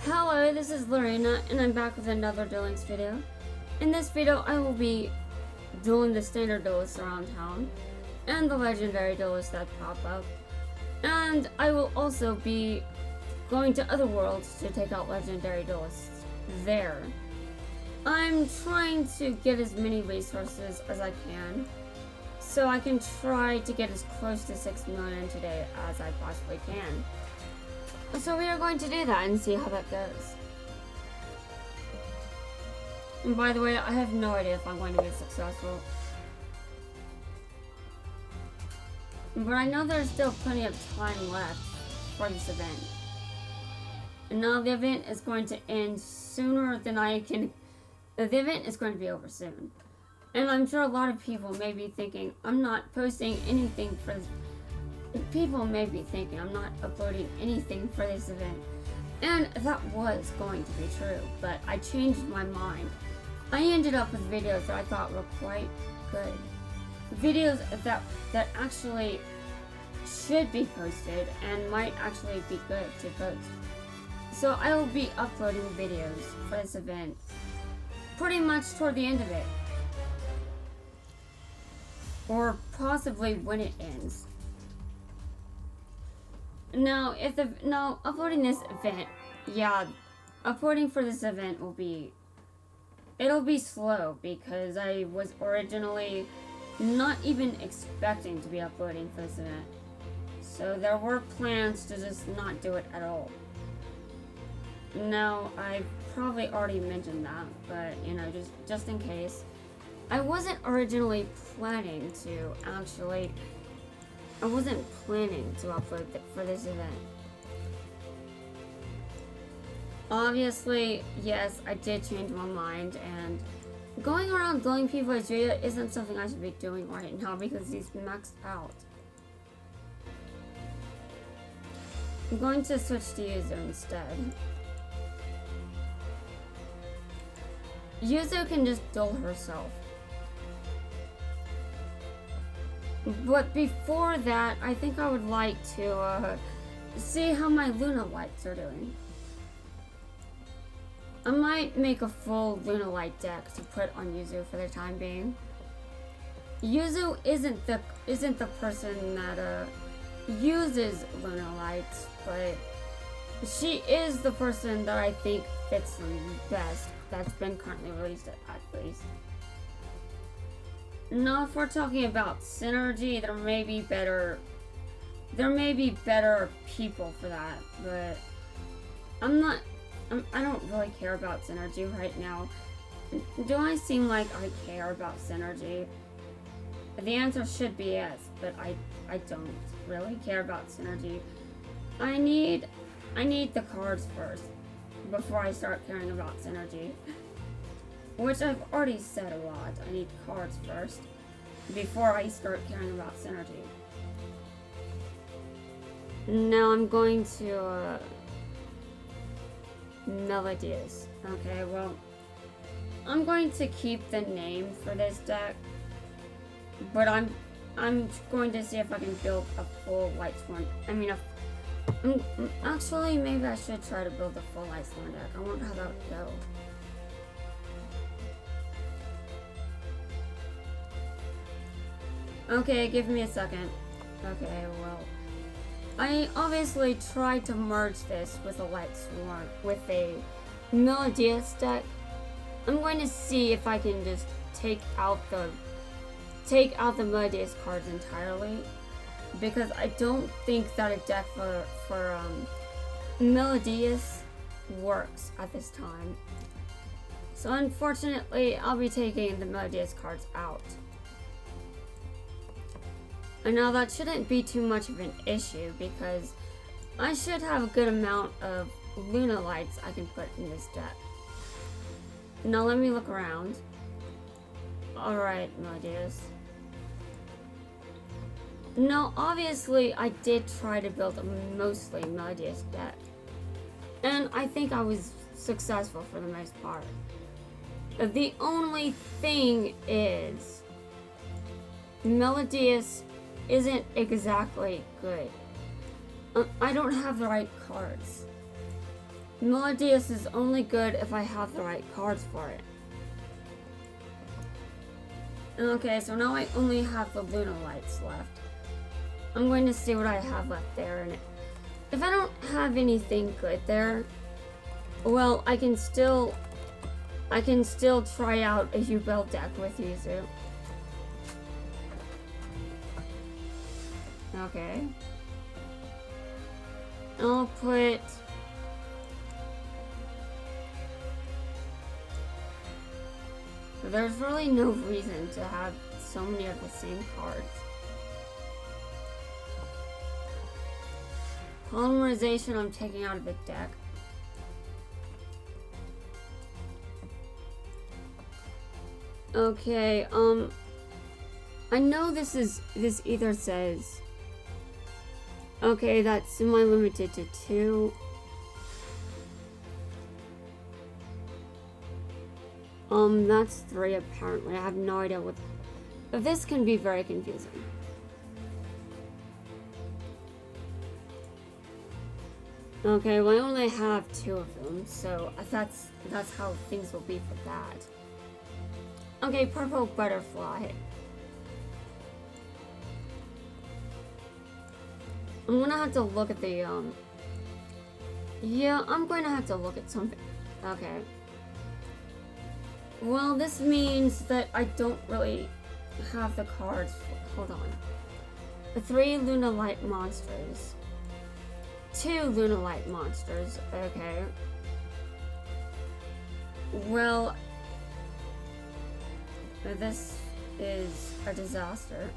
Hello, this is Lorena, and I'm back with another Duel Links video. In this video, I will be dueling the standard duelists around town, and the legendary duelists that pop up. And I will also be going to other worlds to take out legendary duelists there. I'm trying to get as many resources as I can, so I can try to get as close to 6 million today as I possibly can. So we are going to do that and see how that goes. And by the way, I have no idea if I'm going to be successful. But I know there's still plenty of time left for this event. And now the event is going to end sooner than I can... The event is going to be over soon. And I'm sure a lot of people may be thinking, I'm not posting anything for this. People may be thinking I'm not uploading anything for this event. And that was going to be true, but I changed my mind. I ended up with videos that I thought were quite good. Videos that actually should be posted and might actually be good to post. So I will be uploading videos for this event pretty much toward the end of it. Or possibly when it ends. Now, uploading this event, uploading for this event it'll be slow because I was originally not even expecting to be uploading for this event. So there were plans to just not do it at all. Now, I've probably already mentioned that, but just in case. I wasn't originally planning to upload for this event. Obviously, yes, I did change my mind, and going around dueling people with Julia isn't something I should be doing right now because he's maxed out. I'm going to switch to Yuzu instead. Yuzu can just duel herself. But before that, I think I would like to see how my Luna Lights are doing. I might make a full Luna Light deck to put on Yuzu for the time being. Yuzu isn't the person that uses Luna Lights, but she is the person that I think fits them best. That's been currently released at least. Now, if we're talking about synergy, there may be better people for that, but I don't really care about synergy right now. Do I seem like I care about synergy? The answer should be yes, but I don't really care about synergy. I need the cards first before I start caring about synergy. Which I've already said a lot. I need cards first before I start caring about synergy. Now I'm going to Melodious. Okay, well, I'm going to keep the name for this deck, but I'm going to see if I can build a full Lightsworn. Actually, maybe I should try to build a full Lightsworn deck. I wonder how that would go. Okay, give me a second. Okay, well, I obviously tried to merge this with a Lightsworn, with a Melodious deck. I'm going to see if I can just take out the Melodious cards entirely, because I don't think that a deck for Melodious works at this time. So unfortunately, I'll be taking the Melodious cards out. And now that shouldn't be too much of an issue because I should have a good amount of Luna Lights I can put in this deck. Now let me look around. Alright, Melodious. Now obviously I did try to build a mostly Melodious deck. And I think I was successful for the most part. The only thing is Melodious isn't exactly good. I don't have the right cards. Melodius is only good if I have the right cards for it. Okay, so now I only have the Luna Lights left. I'm going to see what I have left there. And if I don't have anything good there, well, I can still try out a U-Bell deck with Yuzu. Okay. I'll put... There's really no reason to have so many of the same cards. Polymerization I'm taking out of the deck. Okay, I know this either says, okay, that's semi-limited to 2. That's 3 apparently. I have no idea what, but this can be very confusing. Okay, well I only have 2 of them, so that's how things will be for that. Okay, purple butterfly. I'm gonna have to look at the, yeah, I'm going to have to look at something. Okay. Well, this means that I don't really have the cards. Hold on. The 3 Luna Light monsters. 2 Luna Light monsters. Okay. Well, this is a disaster.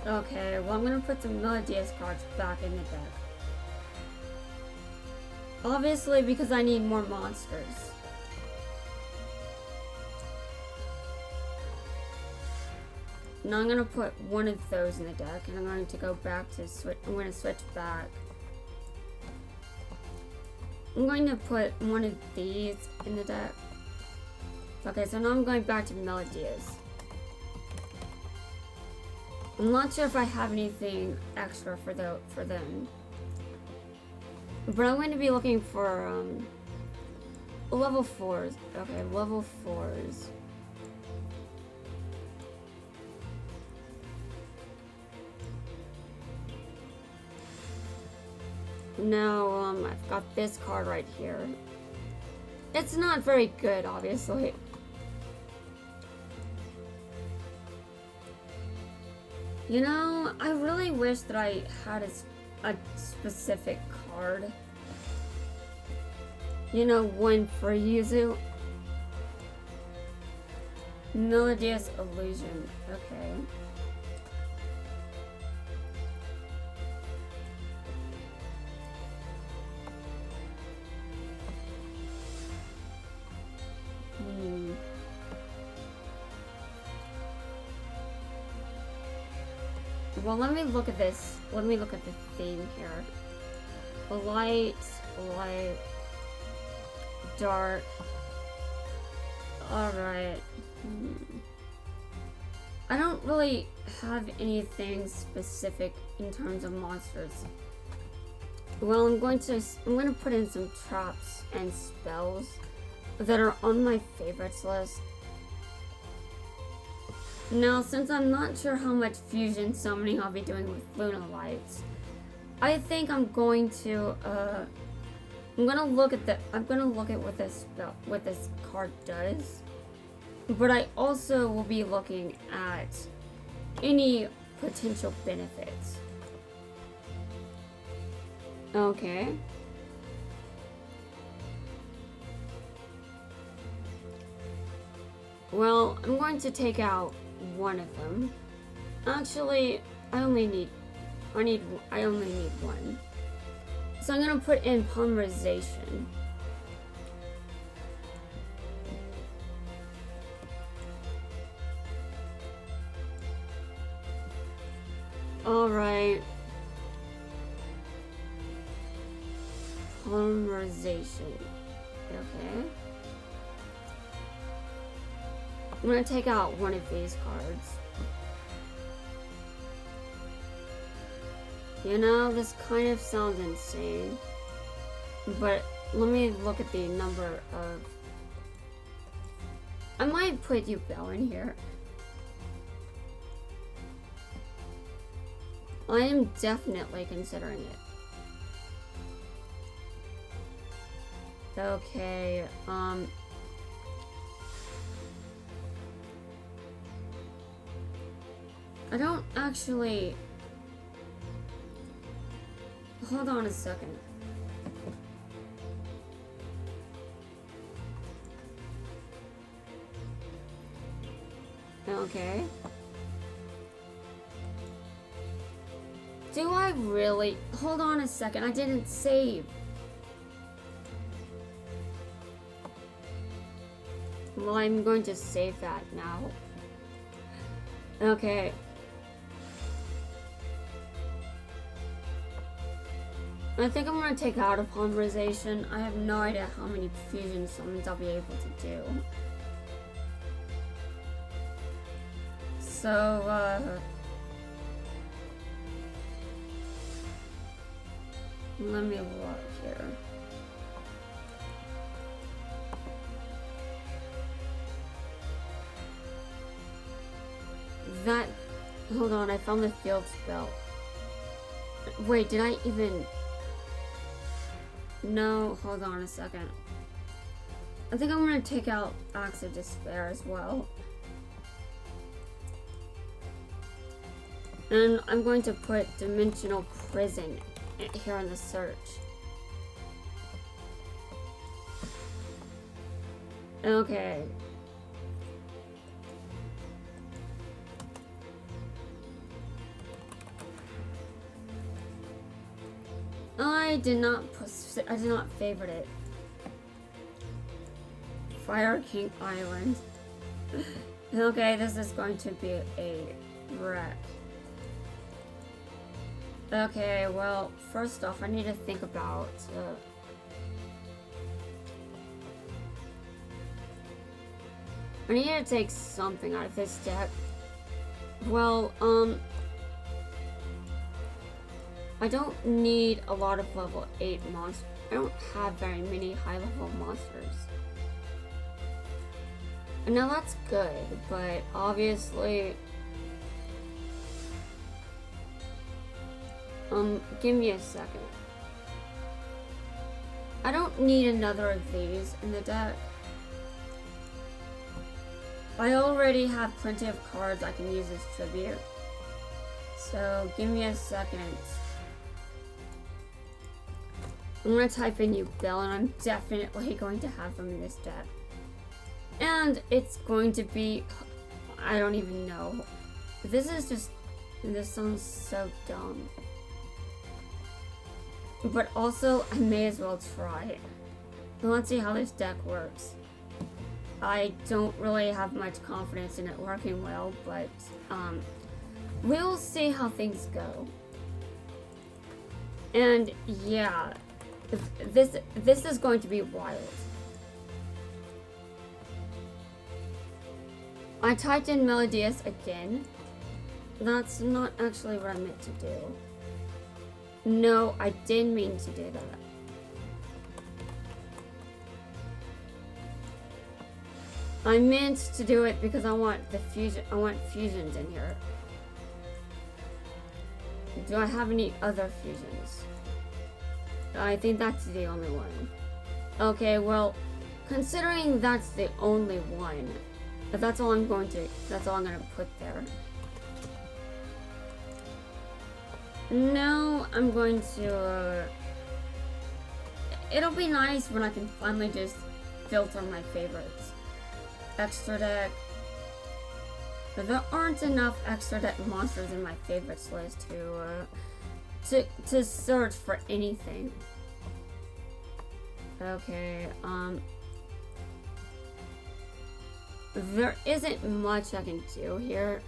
Okay, well I'm gonna put the Melodius cards back in the deck. Obviously because I need more monsters. Now I'm gonna put one of those in the deck and I'm going to go back to switch. I'm going to switch back. I'm going to put one of these in the deck. Okay, so now I'm going back to Melodius. I'm not sure if I have anything extra for them. But I'm going to be looking for level 4s. Okay, level 4s. Now, I've got this card right here. It's not very good, obviously. You know, I really wish that I had a specific card. You know, one for Yuzu. Melodious Illusion. Okay. Well, let me look at this. Let me look at the theme here. Light, dark. Alright. I don't really have anything specific in terms of monsters. Well, I'm going to put in some traps and spells that are on my favorites list. Now, since I'm not sure how much fusion summoning I'll be doing with Luna Lights, I think I'm going to I'm gonna look at what this card does. But I also will be looking at any potential benefits. Okay. Well, I'm going to take out one of them. Actually, I only need one. So I'm gonna put in polymerization. Alright. Polymerization. Okay. I'm gonna take out one of these cards. You know, this kind of sounds insane. But let me look at the number of... I might put you Bell in here. I am definitely considering it. Okay, I don't actually... Hold on a second. Okay. Do I really? Hold on a second, I didn't save. Well, I'm going to save that now. Okay. I think I'm going to take out a polymerization. I have no idea how many fusion summons I'll be able to do. So, let me look here. That... Hold on, I found the field spell. Wait, did I even... No, hold on a second. I think I'm gonna take out Acts of Despair as well. And I'm going to put Dimensional Prison here in the search. Okay. I did not favorite it. Fire King Island. Okay, this is going to be a wreck. Okay, well, first off, I need to think about I need to take something out of this deck. Well, I don't need a lot of level 8 monsters. I don't have very many high level monsters. And now that's good, but obviously... give me a second. I don't need another of these in the deck. I already have plenty of cards I can use as tribute. So, give me a second. I'm gonna type in you Bill, and I'm definitely going to have them in this deck. And it's going to be... I don't even know. This is just... This sounds so dumb. But also, I may as well try it. Let's see how this deck works. I don't really have much confidence in it working well, but we'll see how things go. And yeah, this is going to be wild. I typed in Melodious again. That's not actually what I meant to do. No, I didn't mean to do that. I meant to do it because I want the fusion. I want fusions in here. Do I have any other fusions? I think that's the only one. Okay, well, considering that's the only one, that's all I'm gonna put there. No, I'm going to, it'll be nice when I can finally just filter my favorites. Extra deck. But there aren't enough extra deck monsters in my favorites list to search for anything. Okay, there isn't much I can do here.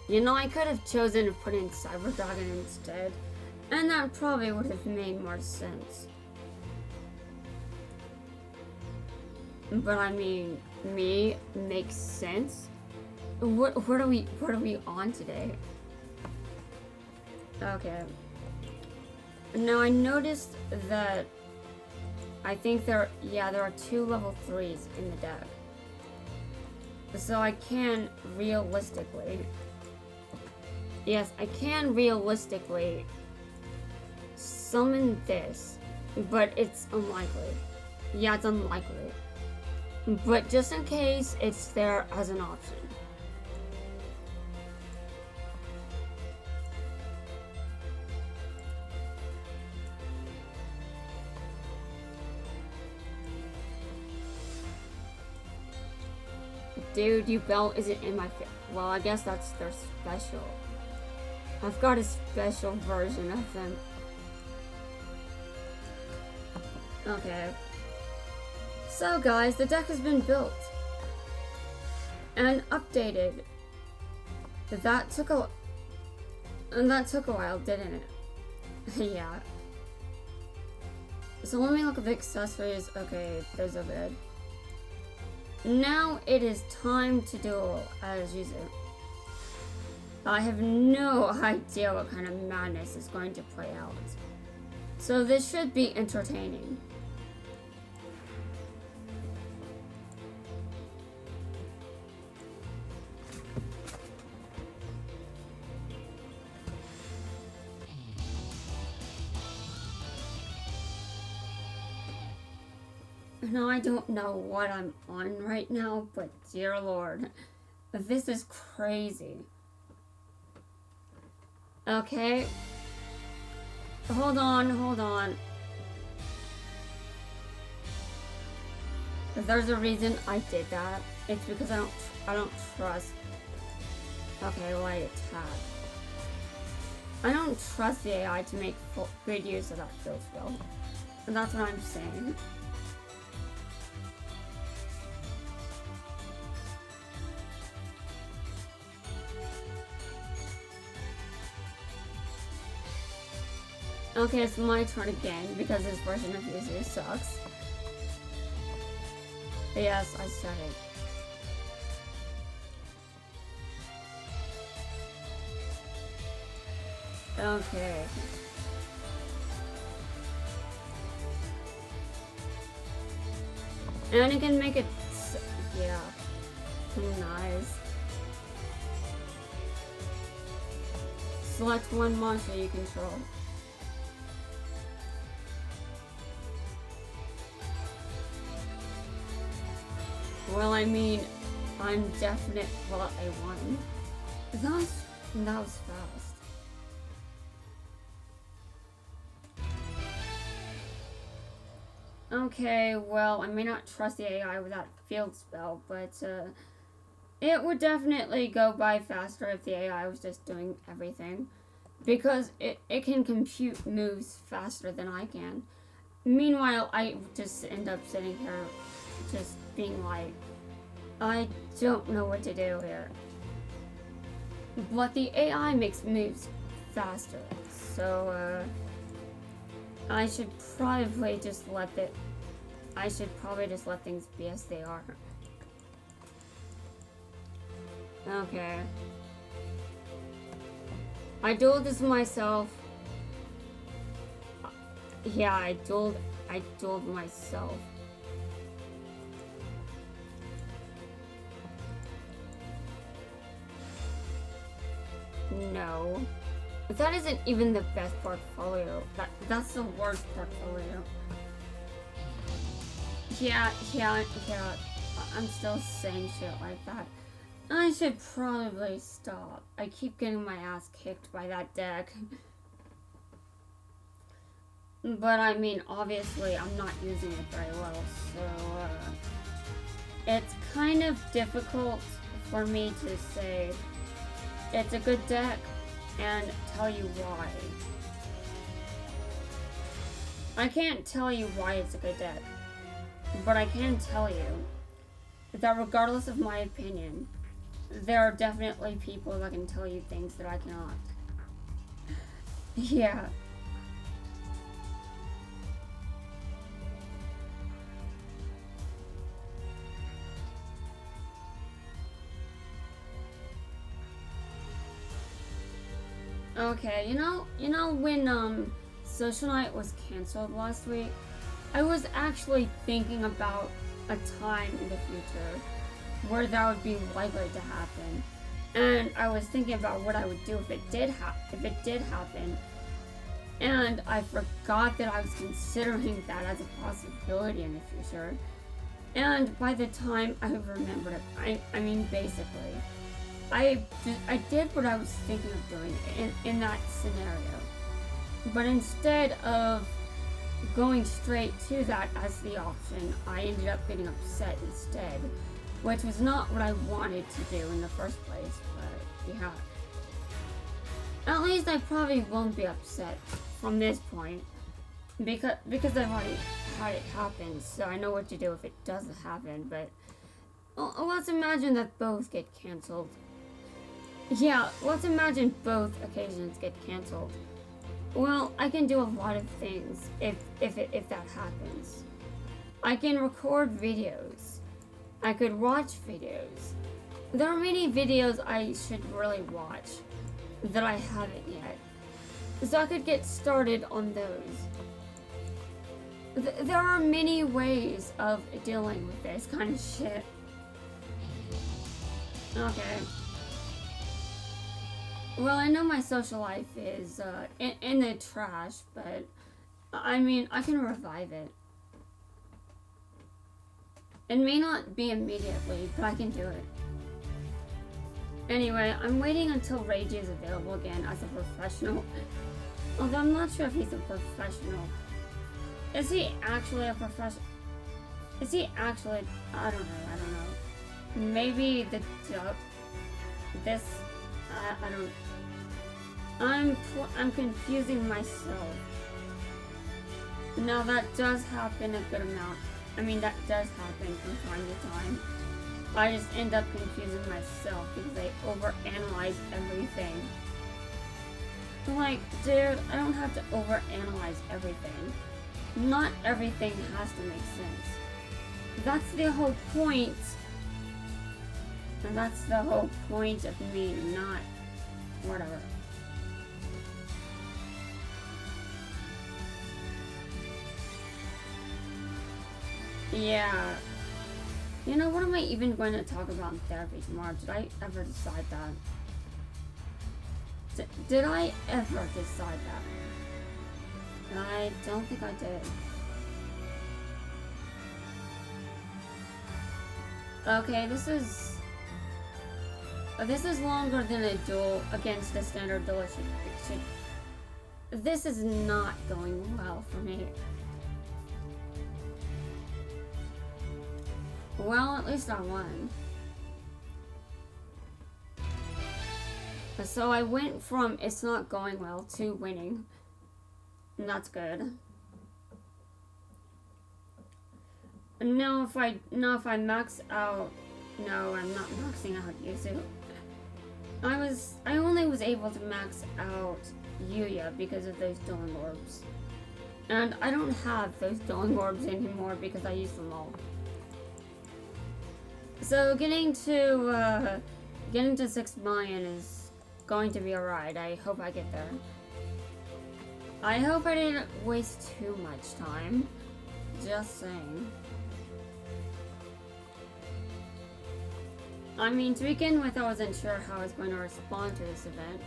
You know, I could have chosen to put in Cyber Dragon instead, and that probably would have made more sense. But I mean, me makes sense. What are we on today? Okay. Now I noticed that I think there are 2 level 3s in the deck. So I can realistically, yes, I can realistically summon this, but it's unlikely. Yeah, it's unlikely. But just in case, it's there as an option. Dude, you belt isn't in my face. Well, I guess that's their special. I've got a special version of them. Okay. So guys, the deck has been built. And updated. That took a while, didn't it? Yeah. So let me look at the accessories. Okay, there's a bed. Now it is time to duel as usual. I have no idea what kind of madness is going to play out. So this should be entertaining. Now I don't know what I'm on right now, but dear Lord, this is crazy. Okay. Hold on. There's a reason I did that. It's because I don't trust. Okay, light attack. I don't trust the AI to make good use of that field spell. And that's what I'm saying. Okay, it's my turn again because this version of Yuzu sucks. Yes, I said it. Okay. And you can make it, yeah, nice. Select one monster you control. Well, I mean, I'm definite. Well, I won. That was fast. Okay, well, I may not trust the AI with that field spell, but it would definitely go by faster if the AI was just doing everything. Because it can compute moves faster than I can. Meanwhile, I just end up sitting here just being like, I don't know what to do here. But the AI makes moves faster, so I should probably just let things be as they are. Okay. I dueled this myself. Yeah, I dueled myself. No. That isn't even the best portfolio. That's the worst portfolio. Yeah. I'm still saying shit like that. I should probably stop. I keep getting my ass kicked by that deck. But I mean, obviously, I'm not using it very well, so it's kind of difficult for me to say it's a good deck and tell you why. I can't tell you why it's a good deck, but I can tell you that regardless of my opinion, there are definitely people that can tell you things that I cannot. Yeah. Okay, you know when Social Night was canceled last week, I was actually thinking about a time in the future where that would be likely to happen, and I was thinking about what I would do if it did happen, and I forgot that I was considering that as a possibility in the future. And by the time I remembered it, I mean basically, I did what I was thinking of doing in that scenario, but instead of going straight to that as the option, I ended up getting upset instead, which was not what I wanted to do in the first place, but yeah. At least I probably won't be upset from this point, because I've already had it happen, so I know what to do if it doesn't happen, but let's imagine that both get cancelled. Yeah, let's imagine both occasions get cancelled. Well, I can do a lot of things if that happens. I can record videos. I could watch videos. There are many videos I should really watch that I haven't yet. So I could get started on those. There are many ways of dealing with this kind of shit. Okay. Well, I know my social life is in the trash, but I mean, I can revive it. It may not be immediately, but I can do it. Anyway, I'm waiting until Reiji is available again as a professional. Although I'm not sure if he's a professional. Is he actually a professional? Is he actually? I don't know. Maybe the dub. This. I don't. I'm confusing myself. Now that does happen a good amount. I mean, that does happen from time to time. I just end up confusing myself because I overanalyze everything. Like, dude, I don't have to overanalyze everything. Not everything has to make sense. That's the whole point. And that's the whole point of me not... whatever. Yeah. You know, what am I even going to talk about in therapy tomorrow? Did I ever decide that? Did I ever decide that? I don't think I did. Okay, this is longer than a duel against a standard duel. This is not going well for me. Well, at least I won. So I went from it's not going well to winning. And that's good. Now if I max out, no, I'm not maxing out Yuzu. I only was able to max out Yuya because of those dueling orbs. And I don't have those dueling orbs anymore because I used them all. So getting to 6 million is going to be alright. I hope I get there. I hope I didn't waste too much time. Just saying. I mean, to begin with, I wasn't sure how I was going to respond to this event.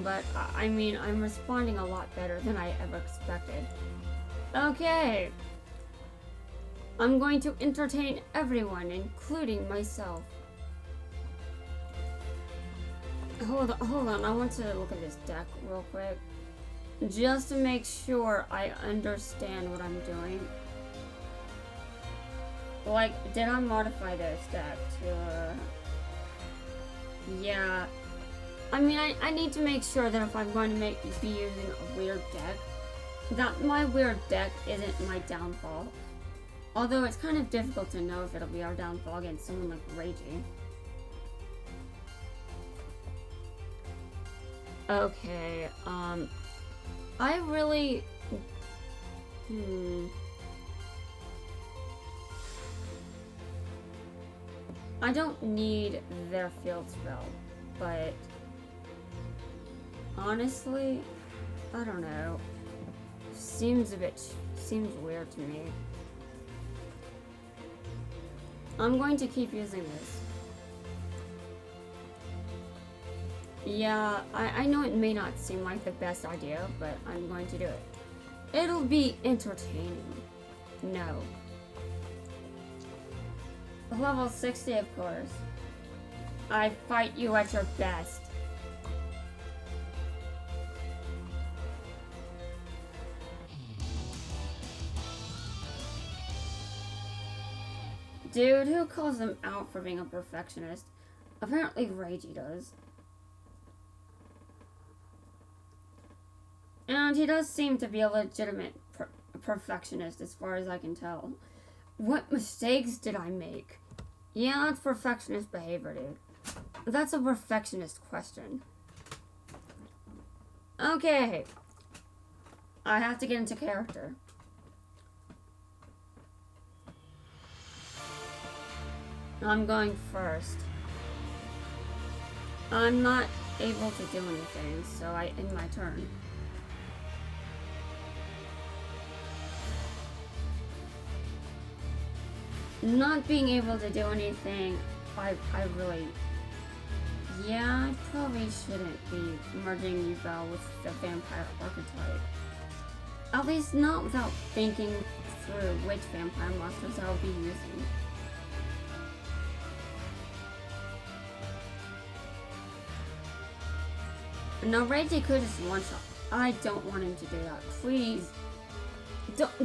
But, I mean, I'm responding a lot better than I ever expected. Okay. I'm going to entertain everyone, including myself. Hold on, I want to look at this deck real quick. Just to make sure I understand what I'm doing. Like, did I modify this deck to, yeah. I mean, I need to make sure that if I'm going to be using a weird deck, that my weird deck isn't my downfall. Although it's kind of difficult to know if it'll be our downfall against someone like Reiji. Okay, I really... I don't need their field spell, but... Honestly, I don't know. Seems weird to me. I'm going to keep using this. Yeah, I know it may not seem like the best idea, but I'm going to do it. It'll be entertaining. No. Level 60, of course. I fight you at your best. Dude, who calls him out for being a perfectionist? Apparently Reiji does. And he does seem to be a legitimate perfectionist as far as I can tell. What mistakes did I make? Yeah, that's perfectionist behavior, dude. That's a perfectionist question. Okay. I have to get into character. I'm going first. I'm not able to do anything, so I end my turn. Not being able to do anything, I really... Yeah, I probably shouldn't be merging Yuval with the vampire archetype. At least not without thinking through which vampire monsters I'll be using. No, Reiji could just one-shot. I don't want him to do that. Please.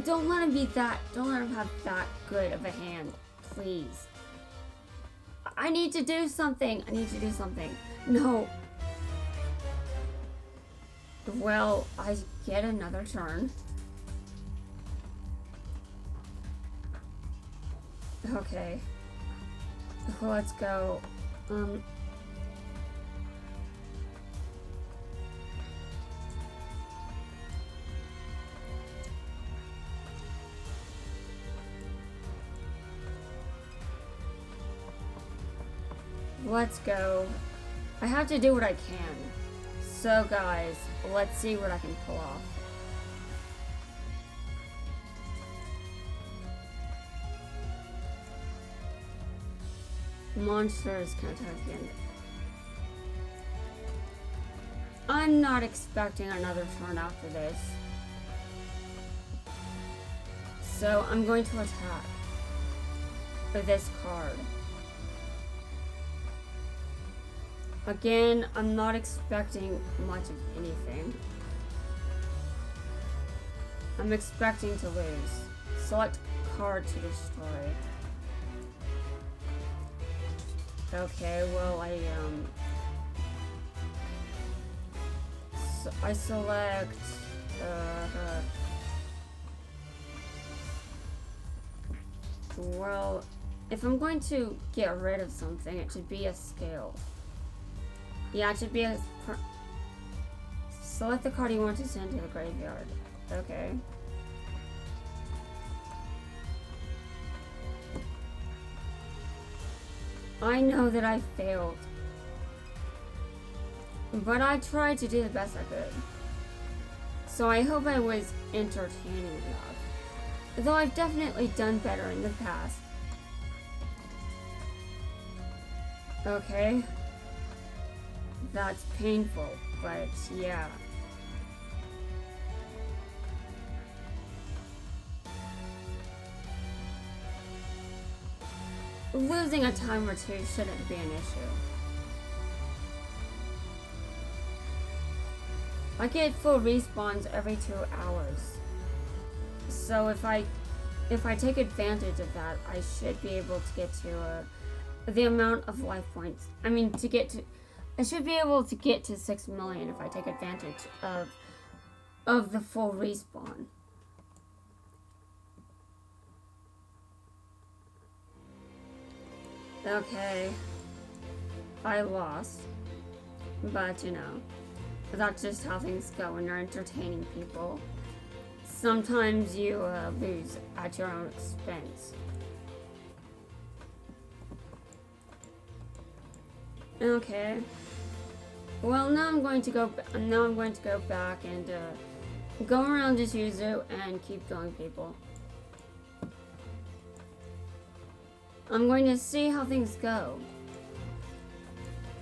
Don't let him be that. Don't let him have that good of a hand. Please. I need to do something. I need to do something. No. Well, I get another turn. Okay. Let's go. Let's go. I have to do what I can. So guys, let's see what I can pull off. Monsters can attack again. I'm not expecting another turn after this. So I'm going to attack with this card. Again, I'm not expecting much of anything. I'm expecting to lose. Select card to destroy. Okay, well, I select, well, if I'm going to get rid of something, it should be a scale. Yeah, it should be a... Select the card you want to send to the graveyard. Okay. I know that I failed. But I tried to do the best I could. So I hope I was entertaining enough. Though I've definitely done better in the past. Okay. That's painful, but yeah. Losing a time or two shouldn't be an issue. I get full respawns every 2 hours. So if I take advantage of that, I should be able to get to the amount of life points. I mean, I should be able to get to 6 million if I take advantage of the full respawn. Okay. I lost. But, you know, that's just how things go when you're entertaining people. Sometimes you lose at your own expense. Okay. Well, now I'm going to go. Now I'm going to go back and go around this Yuzu and keep killing people. I'm going to see how things go.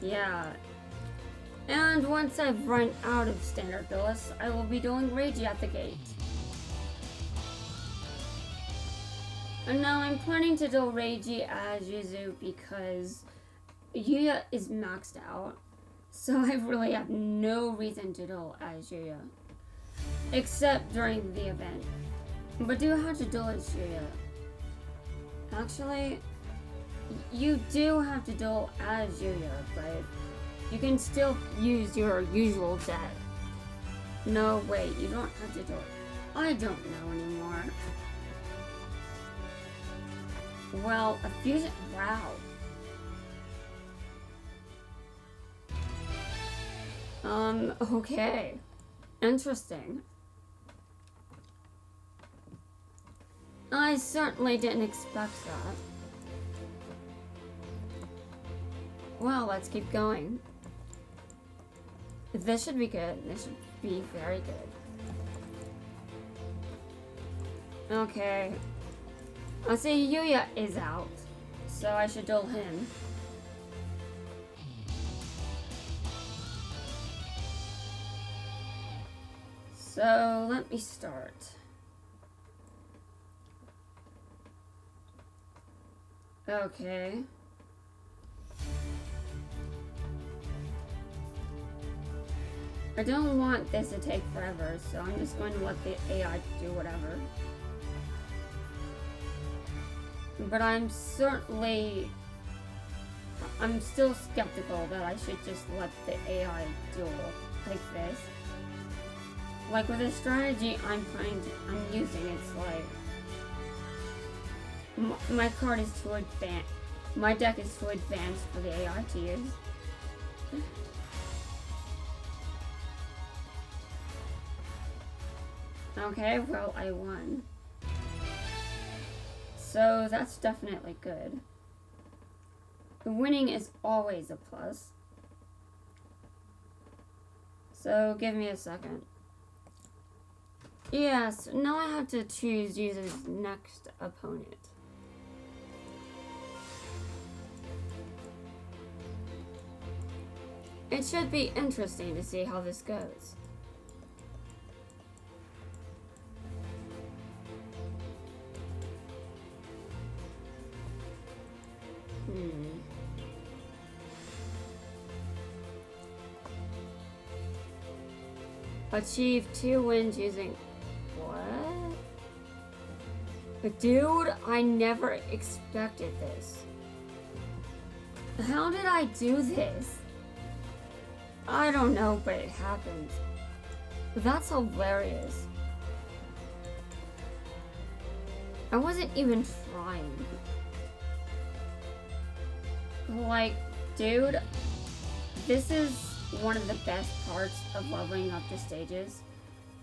Yeah. And once I've run out of standard bills, I will be doing Reiji at the gate. And now I'm planning to do Reiji as Yuzu because Yuya is maxed out. So I really have no reason to do as Yuya. Except during the event. But do have to do as Yuya. Actually, you do have to do as Yuya, but you can still use your usual deck. No, wait, you don't have to do it. I don't know anymore. Well, a fusion. Wow. Okay. Interesting. I certainly didn't expect that. Well, let's keep going. This should be good. This should be very good. Okay. I see Yuya is out, so I should duel him. So let me start. Okay. I don't want this to take forever, so I'm just going to let the AI do whatever. But I'm still skeptical that I should just let the AI duel like this. Like with the strategy I'm using, it's like my card is too advanced. My deck is too advanced for the AI to use. Okay, well, I won. So that's definitely good. Winning is always a plus. So give me a second. Yes, now I have to choose user's next opponent. It should be interesting to see how this goes. Achieve 2 wins using... What? Dude, I never expected this. How did I do this? I don't know, but it happened. That's hilarious. I wasn't even trying. Like, dude, this is one of the best parts of leveling up the stages.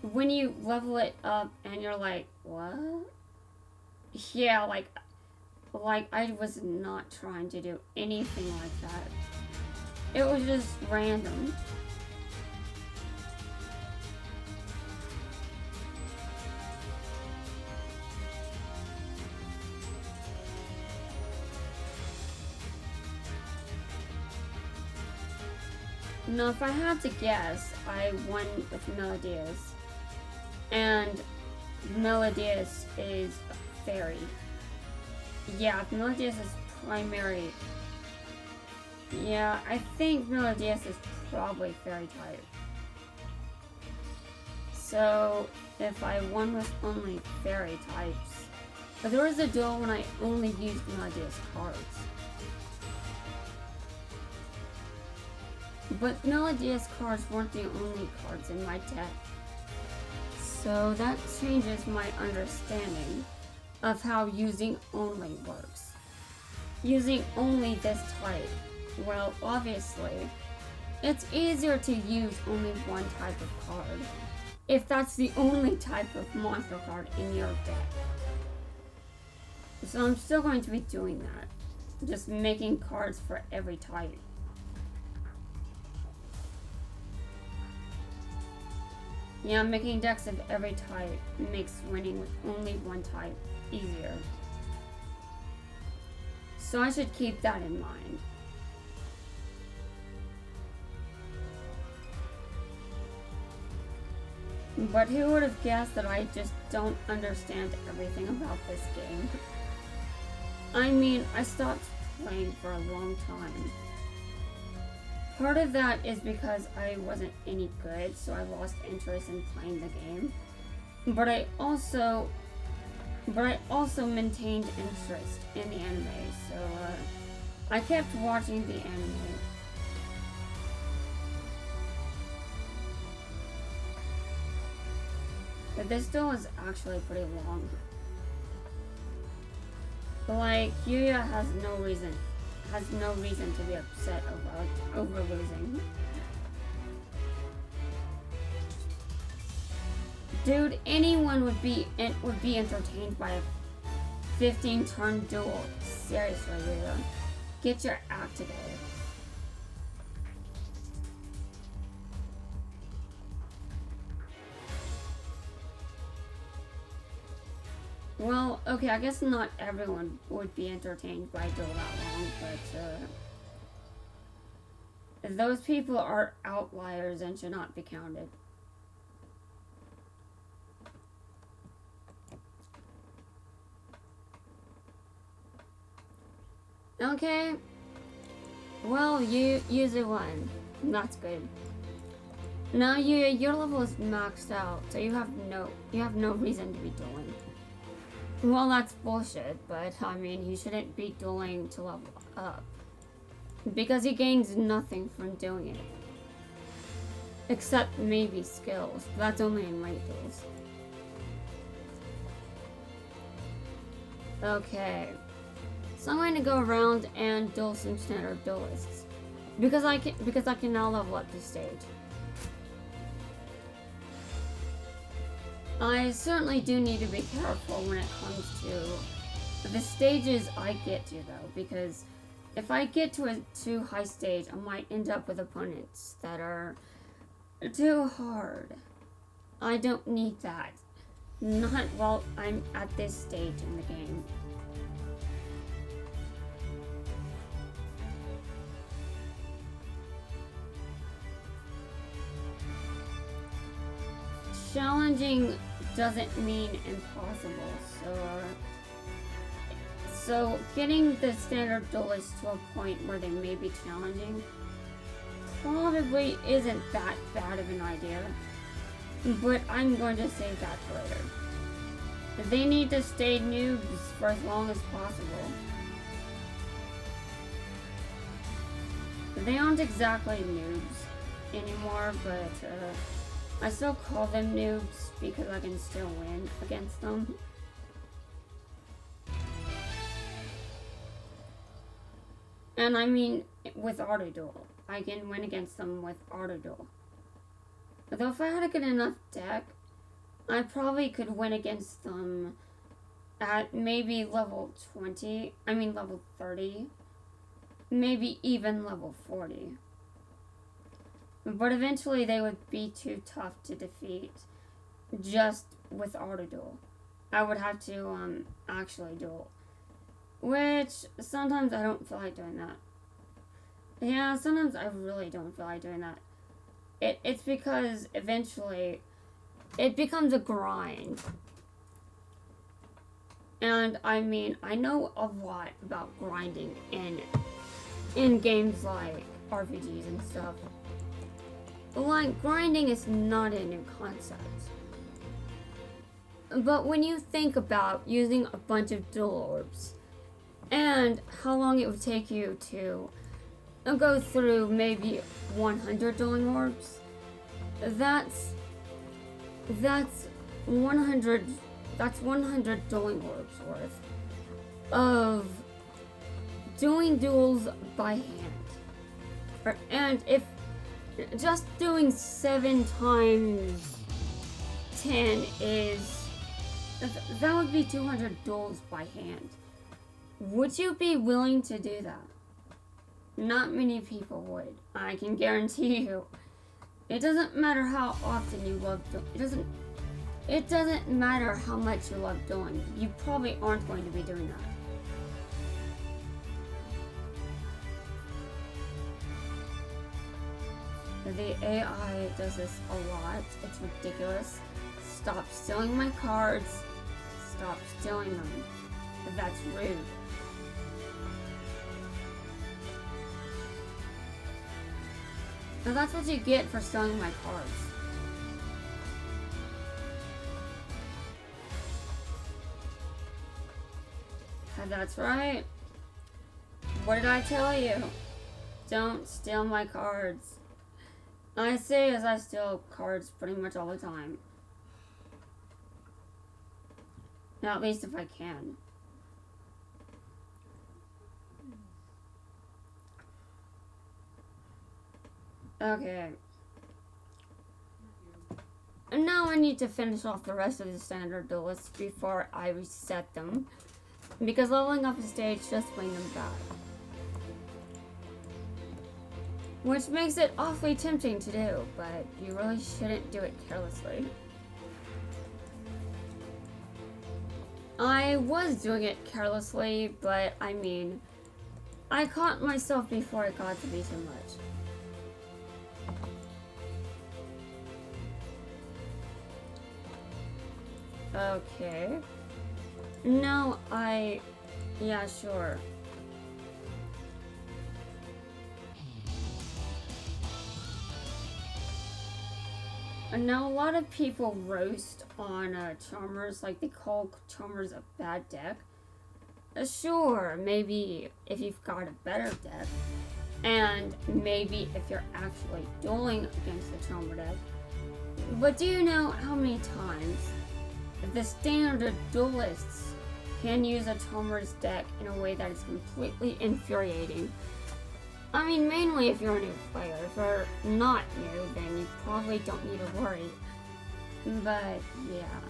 When you level it up and you're like, what? Yeah, like I was not trying to do anything like that. It was just random. Now, if I had to guess, I won with Melodius. And Melodius is fairy. Yeah, Melodius is primary. Yeah, I think Melodius is probably fairy type. So, if I won with only fairy types. But there was a duel when I only used Melodius cards. But Melodius cards weren't the only cards in my deck. So that changes my understanding of how using only works. Using only this type, well, obviously, it's easier to use only one type of card if that's the only type of monster card in your deck. So I'm still going to be doing that. Just making cards for every type. Yeah, making decks of every type makes winning with only one type easier. So I should keep that in mind. But who would have guessed that I just don't understand everything about this game? I mean, I stopped playing for a long time. Part of that is because I wasn't any good, so I lost interest in playing the game. But I also maintained interest in the anime, so I kept watching the anime. But this still is actually pretty long. Like, Yuya has no reason to be upset over losing. Dude, anyone would be entertained by a 15-turn duel. Seriously, Yuya. Get your act together. Well, okay, I guess not everyone would be entertained by a duel that long, but those people are outliers and should not be counted. Okay. Well, you won. That's good. Now your level is maxed out, so you have no reason to be dueling. Well, that's bullshit, but I mean, he shouldn't be dueling to level up. Because he gains nothing from doing it. Except maybe skills. That's only in light duels. Okay. So I'm going to go around and duel some standard duelists. Because I can now level up this stage. I certainly do need to be careful when it comes to the stages I get to, though, because if I get to a too high stage, I might end up with opponents that are too hard. I don't need that. Not while I'm at this stage in the game. Challenging doesn't mean impossible, so getting the standard duelist to a point where they may be challenging probably isn't that bad of an idea, but I'm going to save that for later. They need to stay noobs for as long as possible. They aren't exactly noobs anymore, but I still call them noobs because I can still win against them. And I mean, with auto duel. I can win against them with auto duel. Although if I had a good enough deck, I probably could win against them at maybe level 20. I mean level 30. Maybe even level 40. But eventually they would be too tough to defeat just with auto duel. I would have to actually duel. Which sometimes I don't feel like doing that. Yeah, sometimes I really don't feel like doing that. It's because eventually it becomes a grind. And I mean, I know a lot about grinding in games like RPGs and stuff. Like, grinding is not a new concept. But when you think about using a bunch of dual orbs, and how long it would take you to go through maybe 100 dueling orbs, that's 100 dueling orbs worth of doing duels by hand. And if just doing 7 times 10 is... that would be 200 duels by hand. Would you be willing to do that? Not many people would. I can guarantee you. It doesn't matter how often you love it doesn't matter how much you love doing. You probably aren't going to be doing that. The AI does this a lot. It's ridiculous. Stop stealing my cards. Stop stealing them. That's rude. And that's what you get for stealing my cards. And that's right. What did I tell you? Don't steal my cards. I say as I steal cards pretty much all the time. Now, at least if I can. Okay. And now I need to finish off the rest of the standard duelists before I reset them. Because leveling up a stage just brings them back. Which makes it awfully tempting to do, but you really shouldn't do it carelessly. I was doing it carelessly, but I mean, I caught myself before it got to be too much. Okay. No, yeah, sure. And now a lot of people roast on Charmers, like they call Charmers a bad deck. Sure, maybe if you've got a better deck, and maybe if you're actually dueling against the Charmer deck. But do you know how many times the standard duelists can use a Charmer's deck in a way that is completely infuriating? I mean, mainly if you're a new player. If you're not new, then you probably don't need to worry. But, yeah.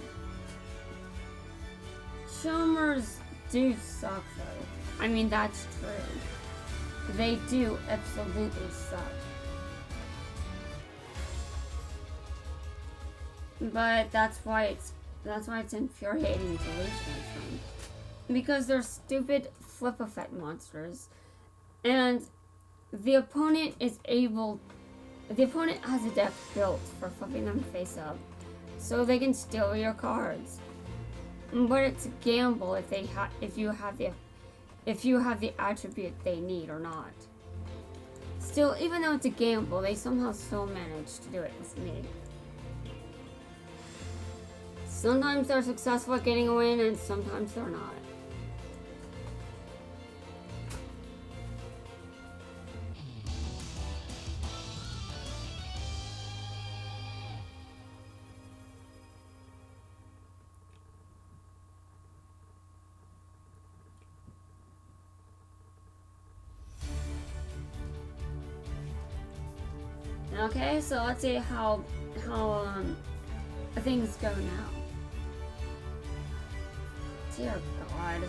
Charmers do suck, though. I mean, that's true. They do absolutely suck. But that's why it's infuriating to lose against them. Because they're stupid flip effect monsters. And the opponent has a deck built for flipping them face up, so they can steal your cards. But it's a gamble if you have the attribute they need or not. Still, even though it's a gamble, they somehow still manage to do it with me. Sometimes they're successful at getting a win, and sometimes they're not. Okay, so let's see how things go now. Dear God.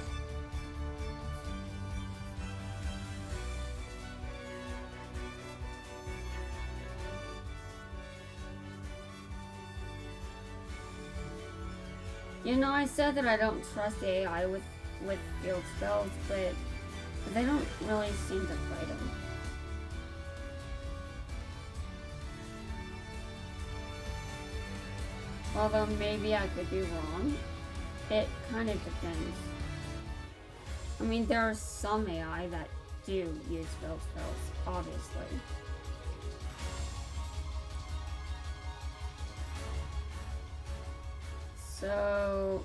You know, I said that I don't trust the AI with field spells, but they don't really seem to play them. Although maybe I could be wrong. It kind of depends. I mean, there are some AI that do use field spells, obviously. So,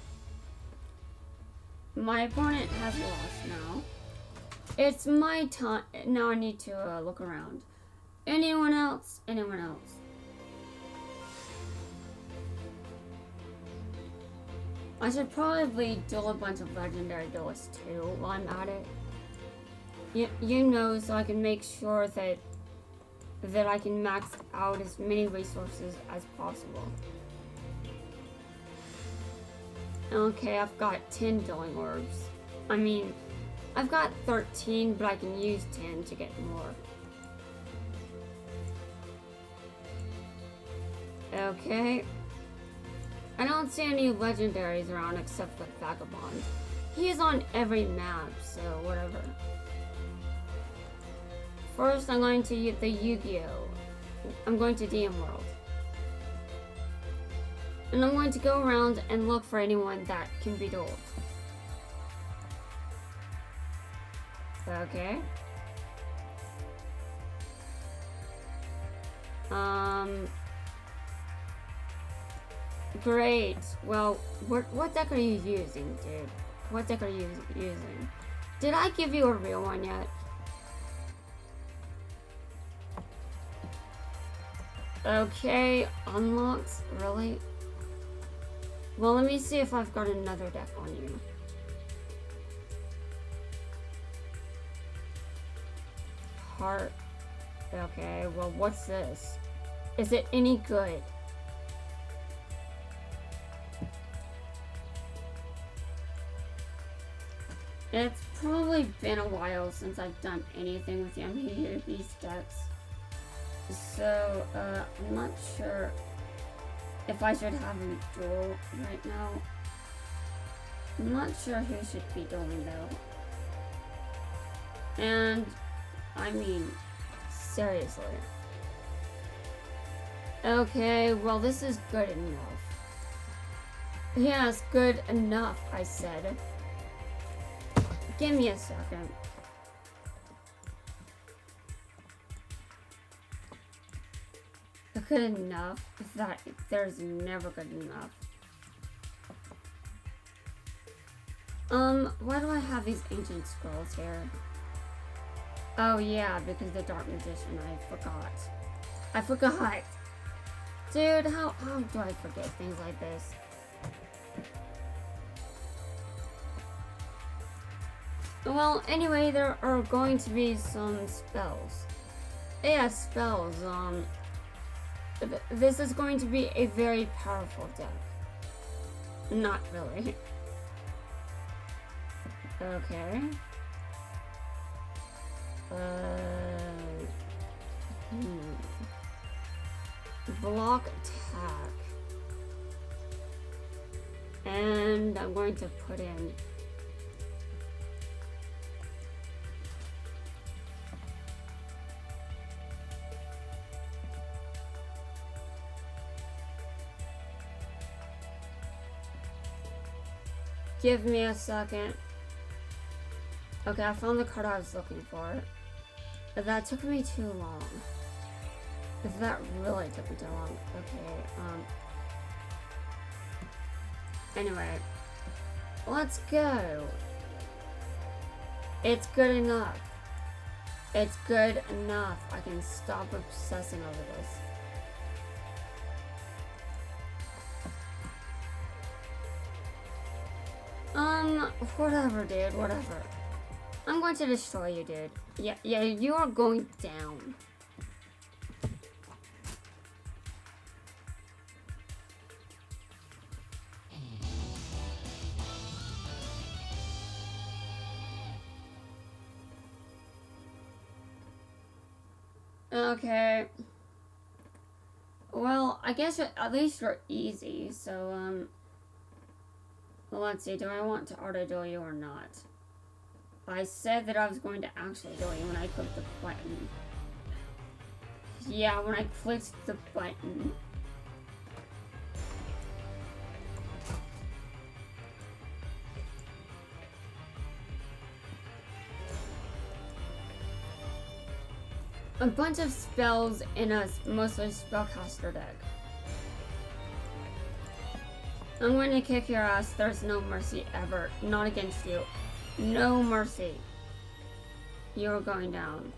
my opponent has lost now. It's my time. Now I need to look around. Anyone else? Anyone else? I should probably duel a bunch of legendary duelists too while I'm at it. You know, so I can make sure that I can max out as many resources as possible. Okay, I've got 10 dueling orbs. I mean, I've got 13, but I can use 10 to get more. Okay. I don't see any legendaries around except for Vagabond. He is on every map, so whatever. First, I'm going to use the Yu-Gi-Oh! I'm going to DM World. And I'm going to go around and look for anyone that can be dueled. Okay. Great. Well, what deck are you using, dude? What deck are you using? Did I give you a real one yet? Okay, unlocked? Really? Well, let me see if I've got another deck on you. Heart. Okay, well, what's this? Is it any good? It's probably been a while since I've done anything with these decks. So, I'm not sure if I should have him duel right now. I'm not sure who should be dueling though. And, I mean, seriously. Okay, well this is good enough. Yes, good enough, I said. Give me a second. Good enough? That there's never good enough. Why do I have these ancient scrolls here? Oh yeah, because the Dark Magician, I forgot. Dude, how do I forget things like this? Well, anyway, there are going to be some spells. Yeah, spells. This is going to be a very powerful deck. Not really. Okay. Block attack. And I'm going to put in give me a second. Okay, I found the card I was looking for. That took me too long. That really took me too long. Okay, anyway. Let's go. It's good enough. It's good enough. I can stop obsessing over this. Whatever, dude, whatever. I'm going to destroy you, dude. Yeah, you are going down. Okay. Well, I guess at least you're easy, so, well, let's see, do I want to auto-duel you or not? I said that I was going to actually duel you when I clicked the button. Yeah, when I clicked the button. A bunch of spells in a mostly spellcaster deck. I'm going to kick your ass. There's no mercy ever. Not against you. No mercy. You're going down.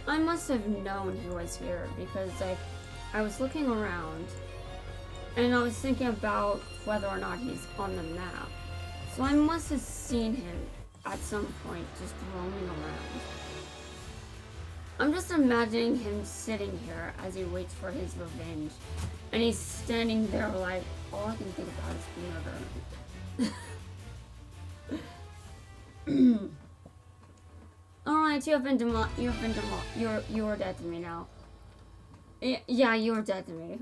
I must have known he was here because, like, I was looking around and I was thinking about whether or not he's on the map. So I must have seen him at some point just roaming around. I'm just imagining him sitting here as he waits for his revenge. And he's standing there like, all I can think about is murder. Alright, you are dead to me now. Yeah, you are dead to me.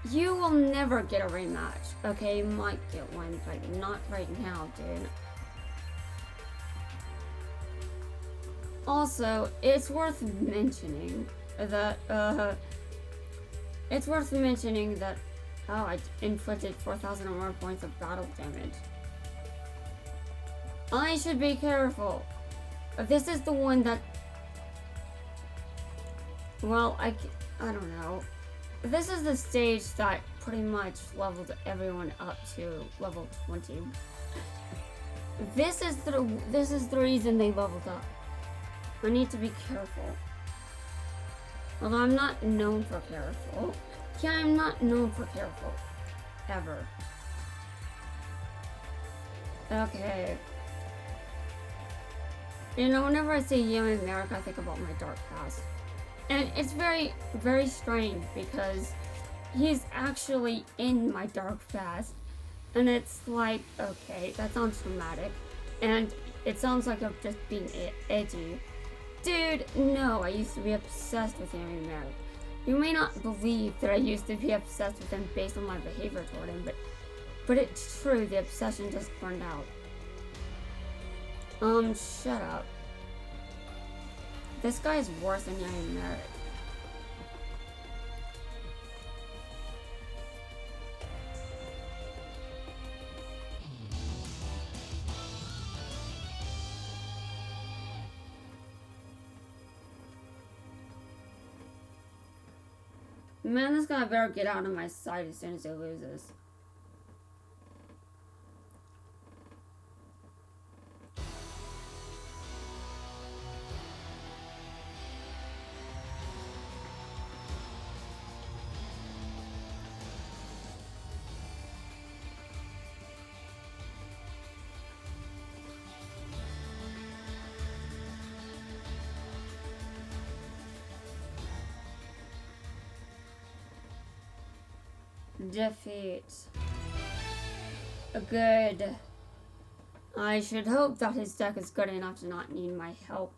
You will never get a rematch. Okay, you might get one, but not right now, dude. Also, it's worth mentioning that, oh, I inflicted 4,000 or more points of battle damage. I should be careful. This is the one that, well, I don't know. This is the stage that pretty much leveled everyone up to level 20. This is the reason they leveled up. I need to be careful. Although I'm not known for careful. Yeah, I'm not known for careful. Ever. Okay. You know, whenever I say yeah, I'm America, I think about my dark past. And it's very, very strange because he's actually in my dark past. And it's like, okay, that sounds traumatic. And it sounds like I'm just being edgy. Dude, no, I used to be obsessed with Yami Merrick. You may not believe that I used to be obsessed with him based on my behavior toward him, but it's true, the obsession just burned out. Shut up. This guy is worse than Yami Merrick. Man, this guy better get out of my sight as soon as he loses. Defeat. Good. I should hope that his deck is good enough to not need my help.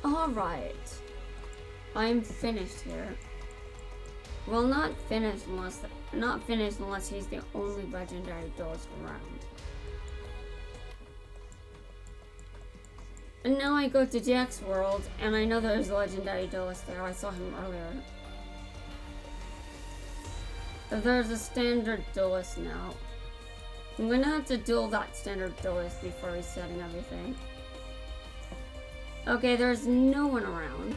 Alright. I'm finished here. Well, not finished unless he's the only legendary duelist around. And now I go to Jack's world, and I know there's a legendary duelist there. I saw him earlier. There's a standard duelist now. I'm gonna have to duel that standard duelist before resetting everything. Okay, there's no one around.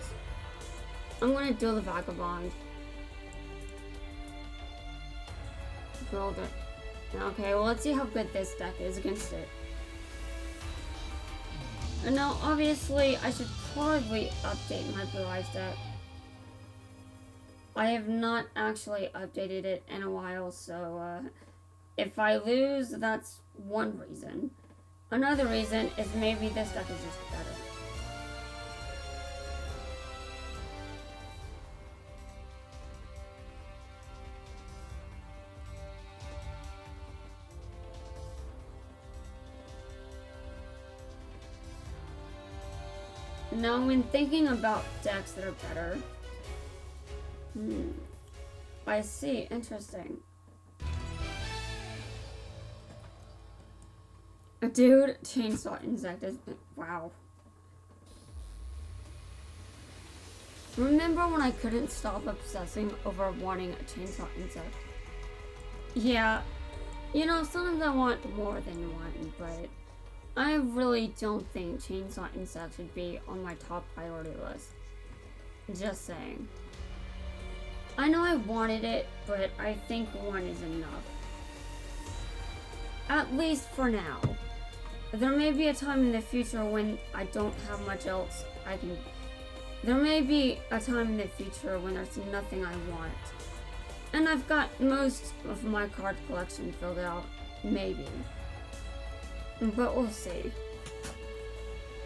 I'm gonna duel the Vagabond. Build it. Okay, well, let's see how good this deck is against it. And now, obviously, I should probably update my Blue Eyes deck. I have not actually updated it in a while, so if I lose, that's one reason. Another reason is maybe this deck is just better. Now, when thinking about decks that are better, I see. Interesting. Dude, Chainsaw Insect is... wow. Remember when I couldn't stop obsessing over wanting a Chainsaw Insect? Yeah. You know, sometimes I want more than one, but I really don't think Chainsaw Insect should be on my top priority list. Just saying. I know I wanted it, but I think one is enough. At least for now. There may be a time in the future when I don't have much else I can... There may be a time in the future when there's nothing I want. And I've got most of my card collection filled out. Maybe. But we'll see.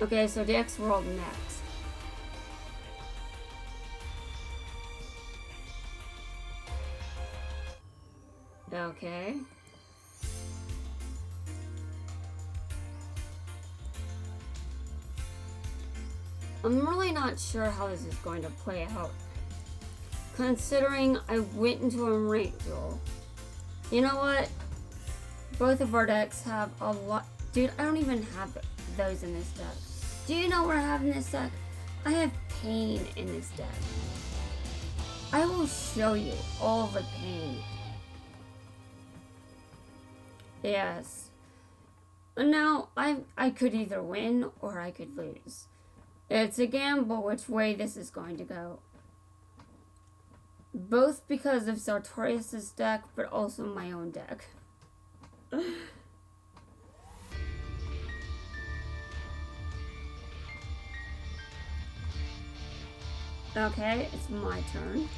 Okay, so the X World next. Okay. I'm really not sure how this is going to play out, considering I went into a rank duel. You know what? Both of our decks have a lot. Dude, I don't even have those in this deck. Do you know what I have in this deck? I have pain in this deck. I will show you all the pain. Yes. Now, I could either win or I could lose. It's a gamble which way this is going to go. Both because of Sartorius' deck, but also my own deck. Okay, it's my turn.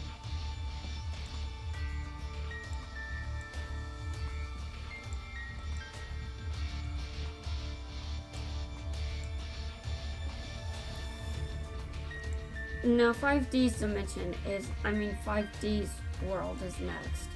Now 5D's dimension is, 5D's world is next.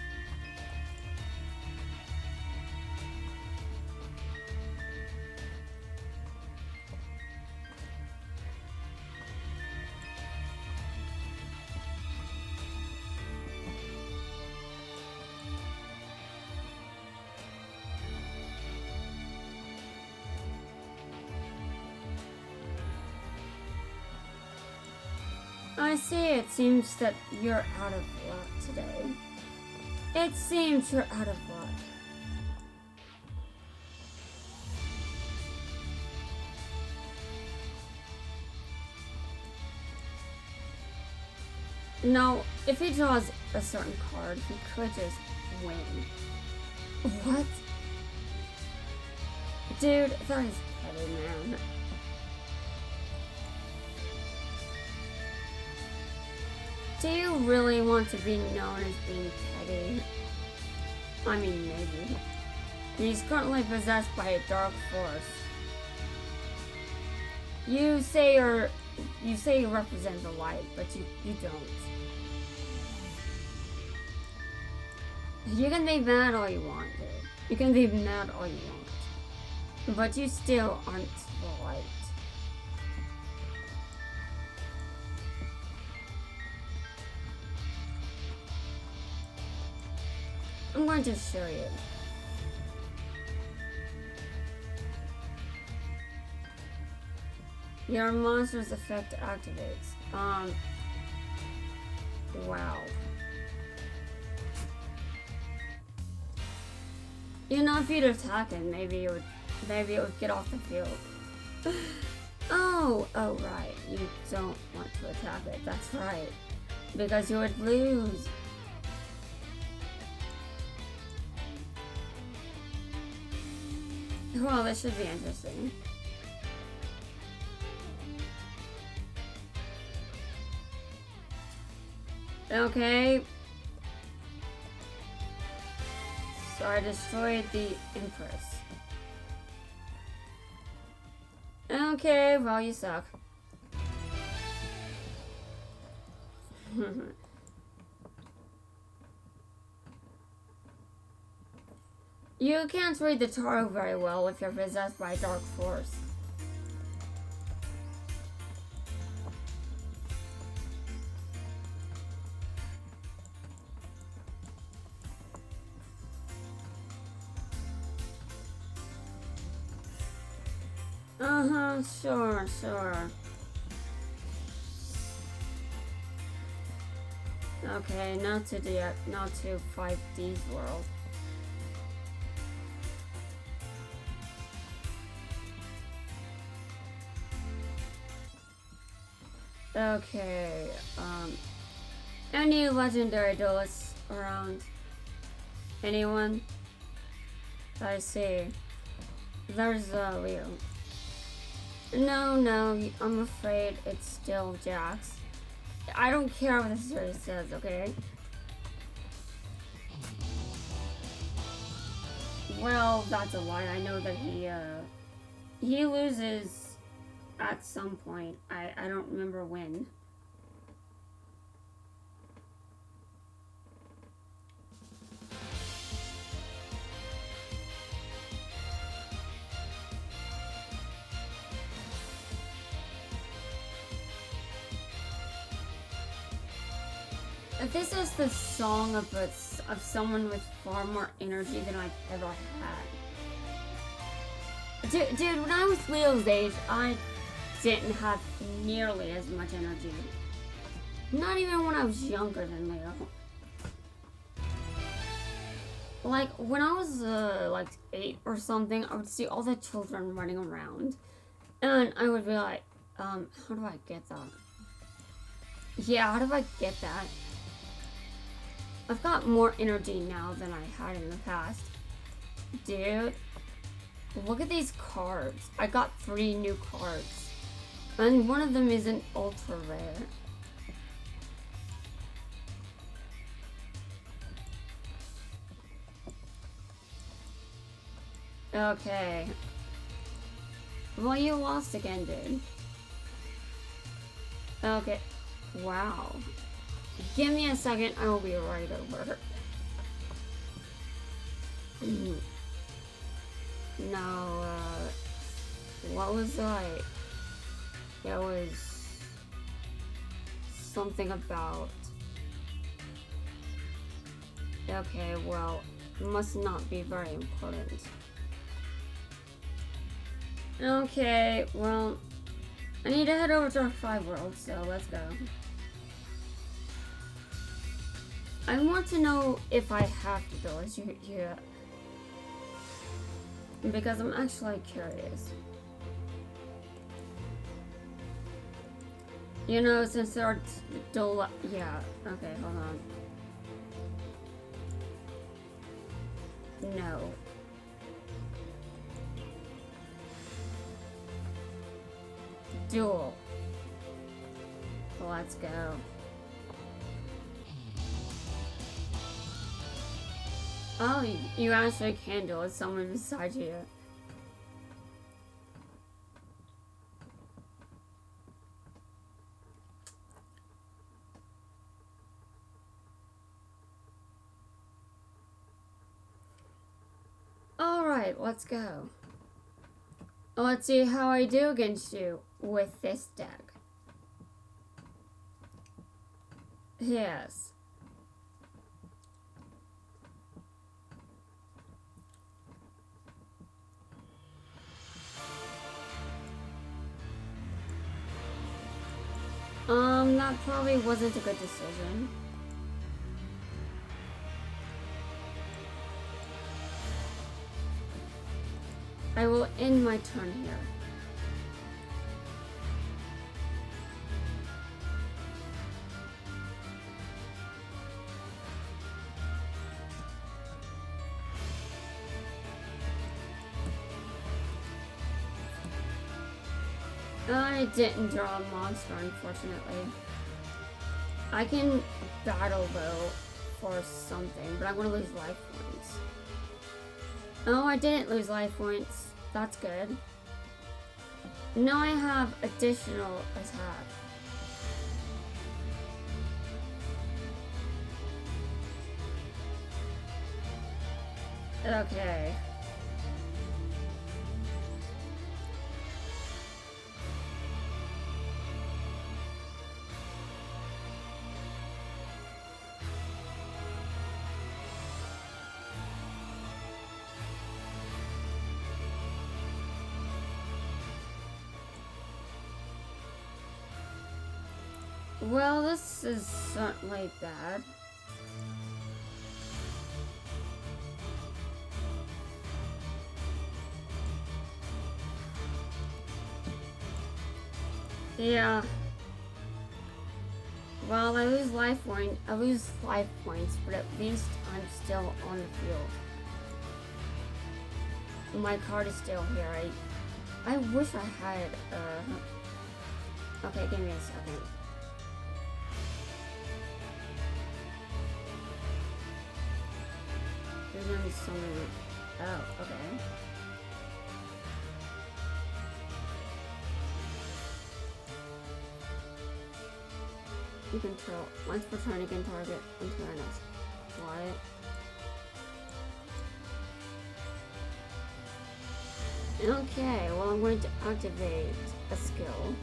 I see, it seems that you're out of luck today. It seems you're out of luck. Now, if he draws a certain card, he could just win. What? Dude, that is petty, man. Do you really want to be known as being petty? Maybe. He's currently possessed by a dark force. You say you represent the light, but you don't. You can be mad all you want, dude. You can be mad all you want. But you still aren't the light. I'm going to show you. Your monster's effect activates. Wow. You know, if you'd attack it, maybe it would get off the field. Oh, right. You don't want to attack it. That's right. Because you would lose. Well, this should be interesting. Okay. So I destroyed the Empress. Okay, well, you suck. You can't read the tarot very well if you're possessed by a dark force. Sure. Okay, now to 5D's world. Okay, Any legendary duelists around? Anyone? I see. There's Leo. No, I'm afraid it's still Jax. I don't care what the series says, okay? Well, that's a lie. I know that he loses at some point. I don't remember when. This is the song of someone with far more energy than I've ever had. Dude, when I was Leo's age, I didn't have nearly as much energy. Not even when I was younger than Leo. Like, when I was, like, 8 or something, I would see all the children running around. And I would be like, how do I get that? Yeah, how do I get that? I've got more energy now than I had in the past. Dude, look at these cards. I got 3 new cards. And one of them is an ultra rare. Okay. Well, you lost again, dude. Okay. Wow. Give me a second, I will be right over. Now, what was I? It was something about... Okay, well, it must not be very important. Okay, well, I need to head over to our 5 world, so let's go. I want to know if I have to do this here. Because I'm actually curious. You know, since there are yeah, okay, hold on. No. Duel. Let's go. Oh, you actually can duel with someone beside you. Alright, let's go. Let's see how I do against you with this deck. Yes. That probably wasn't a good decision. I will end my turn here. I didn't draw a monster, unfortunately. I can battle, though, for something, but I'm going to lose life points. Oh, I didn't lose life points. That's good. Now I have additional attack. Okay. Well, this is certainly bad. Yeah. Well, I lose life points, but at least I'm still on the field. My card is still here. I wish I had, okay, give me a second. There's gonna be so many. Oh, okay. You control. Once per turn, you can target until our next flight. Okay, well, I'm going to activate a skill.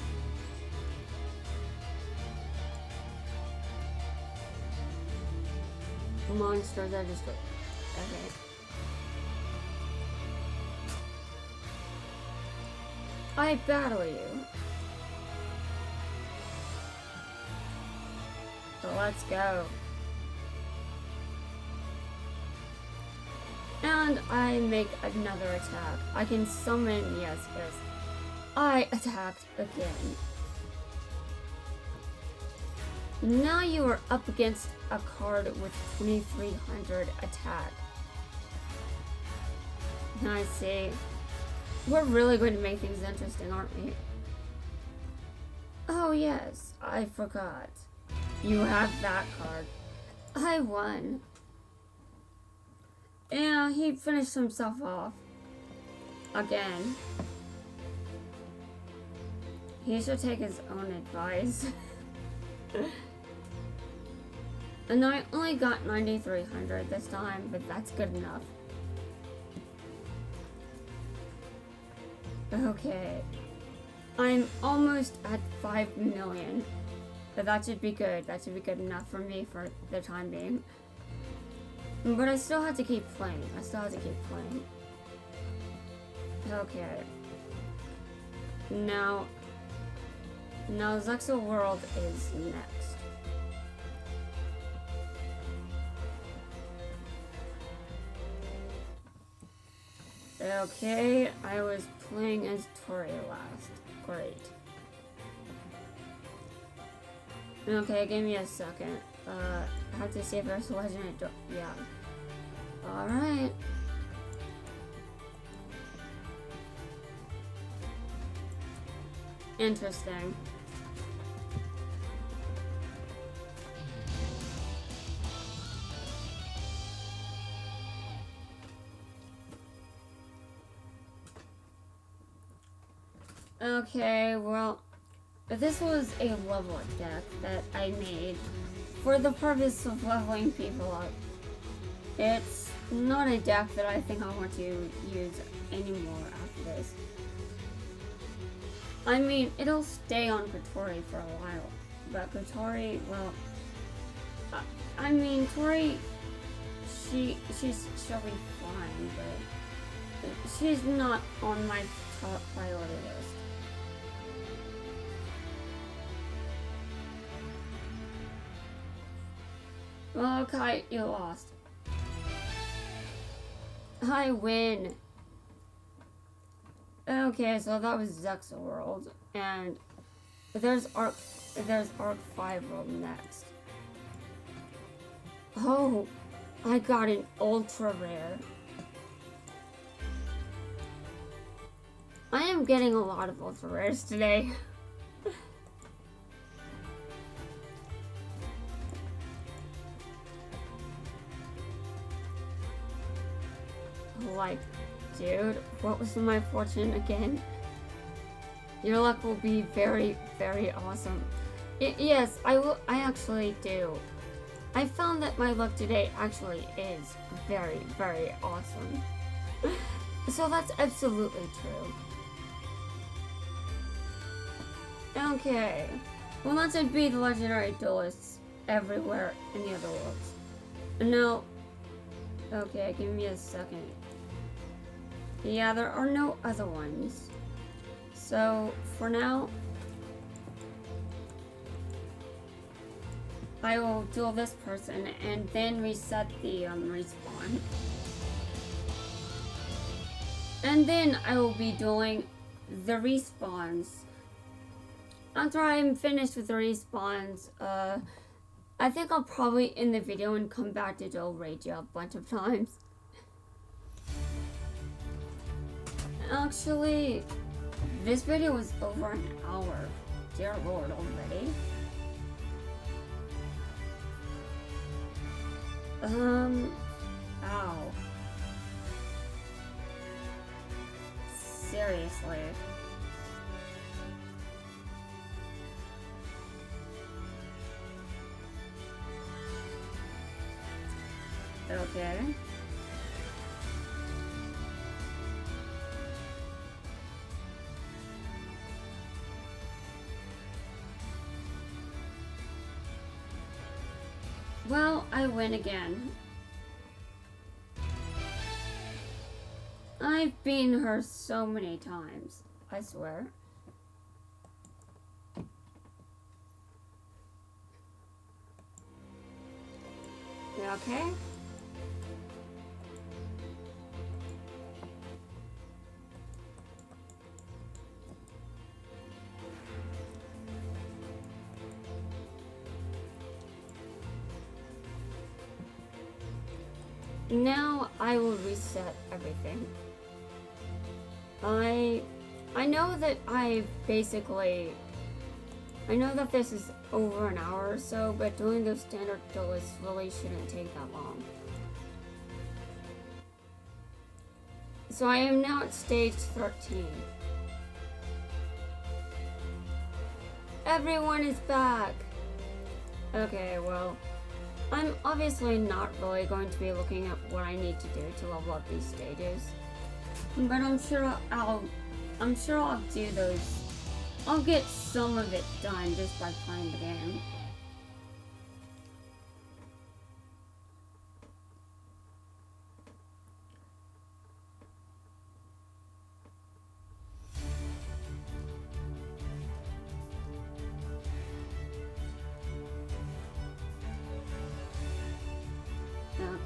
Monsters are just okay. I battle you. So let's go. And I make another attack. I can summon, yes. I attacked again. Now you are up against a card with 2300 attack. I see. We're really going to make things interesting, aren't we? Oh yes, I forgot. You have that card. I won. Yeah, he finished himself off. Again. He should take his own advice. And I only got 9300 this time, but that's good enough. Okay. I'm almost at 5 million. But that should be good. That should be good enough for me for the time being. But I still have to keep playing. Okay. Now Zexal World is next. Okay, I was playing as Tori last. Great. Okay, give me a second. I have to see if there's a legendary yeah. Alright. Interesting. Okay, well, this was a level up deck that I made for the purpose of leveling people up. It's not a deck that I think I want to use anymore after this. I mean, it'll stay on Kotori for a while, but Kotori, well, I mean, Tori, she'll be fine, but she's not on my top priority list. Well, okay, you lost. I win. Okay, so that was Zexal World, and there's Arc 5 World next. Oh, I got an ultra rare. I am getting a lot of ultra rares today. Like, dude, what was my fortune again? Your luck will be very, very awesome. Yes, I actually do. I found that my luck today actually is very, very awesome. So that's absolutely true. Okay. Well, let's beat the legendary duelists everywhere in the other worlds. Now, okay, give me a second. Yeah, there are no other ones. So, for now, I will duel this person and then reset the respawn. And then I will be dueling the respawns after I'm finished with the respawns, I think I'll probably end the video and come back to do Reiji a bunch of times. Actually, this video was over an hour. Dear Lord, already. Ow. Seriously. Okay. Well, I win again. I've beaten her so many times, I swear. You okay? Now I will reset everything. I know that I know that this is over an hour or so, but doing those standard duelists really shouldn't take that long. So I am now at stage 13. Everyone is back! Okay, well, I'm obviously not really going to be looking at what I need to do to level up these stages. But I'm sure I'll do those. I'll get some of it done just by playing the game.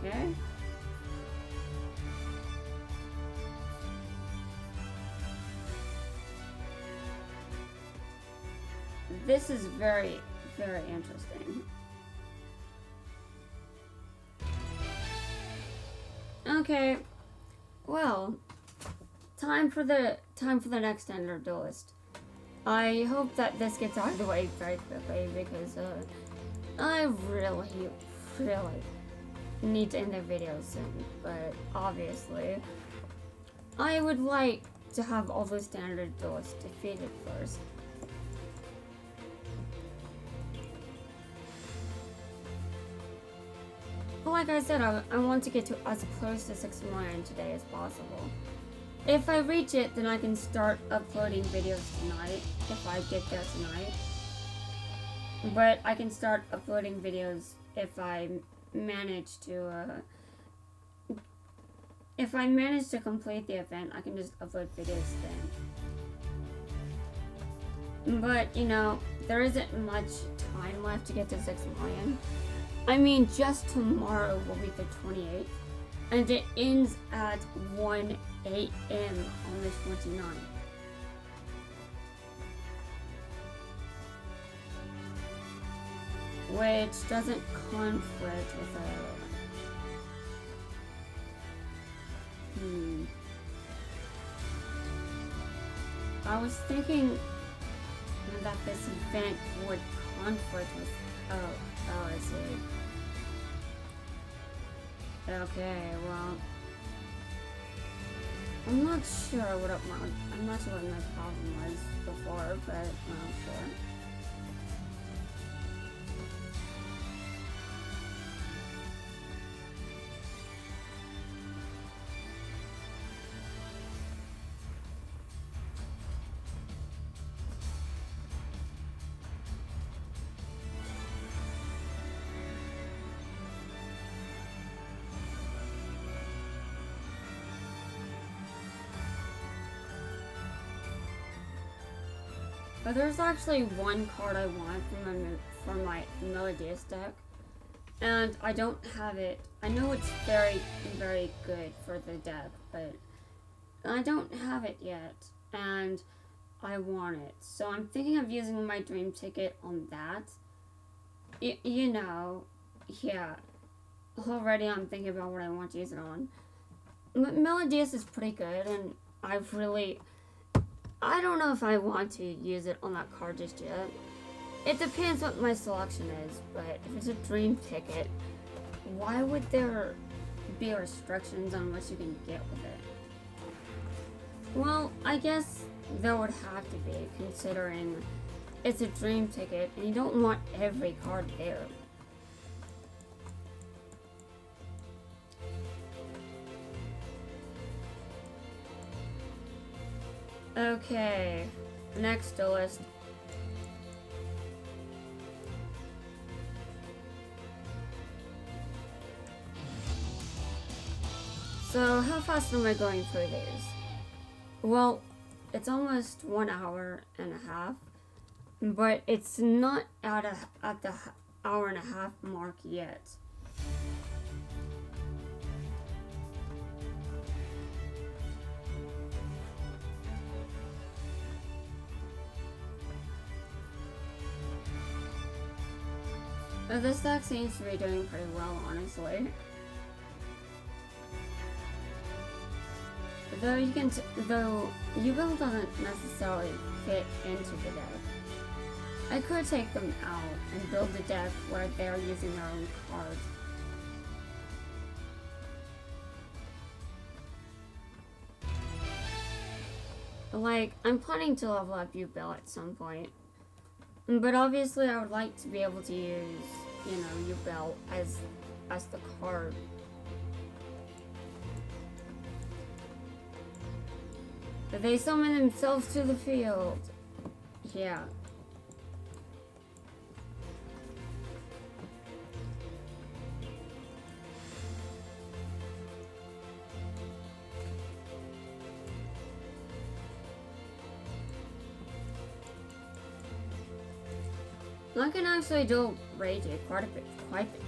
Okay. This is very, very interesting. Okay. Well, time for the next standard duelist. I hope that this gets out of the way very quickly because I really need to end the video soon. But obviously, I would like to have all the standard duelists defeated first. But like I said, I want to get to as close to 6 million today as possible. If I reach it, then I can start uploading videos tonight, if I get there tonight. But I can start uploading videos if I manage to complete the event. I can just upload videos then. But, you know, there isn't much time left to get to 6 million. I mean, just tomorrow will be the 28th, and it ends at 1 a.m. on the 29th. Which doesn't conflict with I was thinking that this event would conflict with... Oh, I see. Okay, well... I'm not sure what my problem was before, but I'm sure. But there's actually one card I want for my Melodious deck, and I don't have it. I know it's very, very good for the deck, but I don't have it yet. And I want it. So I'm thinking of using my dream ticket on that. You know, yeah. Already I'm thinking about what I want to use it on. Melodius is pretty good, and I don't know if I want to use it on that card just yet. It depends what my selection is, but if it's a dream ticket, why would there be restrictions on what you can get with it? Well, I guess there would have to be, considering it's a dream ticket and you don't want every card there. Okay, next duelist. So, how fast am I going through these? Well, it's almost 1 hour and a half, but it's not at the hour and a half mark yet. This deck seems to be doing pretty well, honestly. Though U-Bill doesn't necessarily fit into the deck. I could take them out and build a deck where they're using their own cards. Like, I'm planning to level up U-Bill at some point. But obviously I would like to be able to use, you know, U-Bill as the card. They summon themselves to the field. Yeah. I can actually duel Reiji quite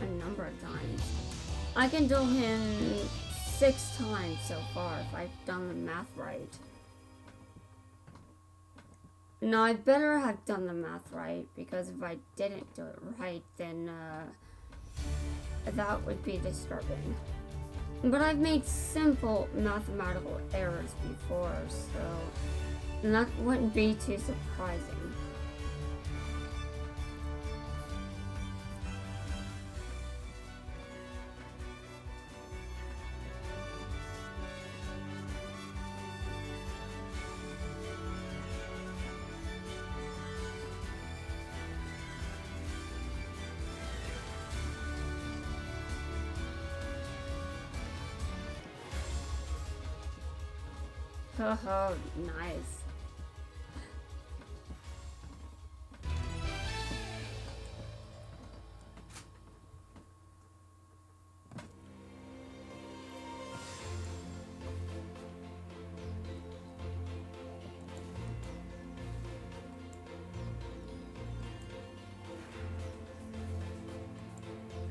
a number of times. I can duel him 6 times so far if I've done the math right. No, I better have done the math right, because if I didn't do it right, then that would be disturbing. But I've made simple mathematical errors before, so that wouldn't be too surprising. Oh, nice.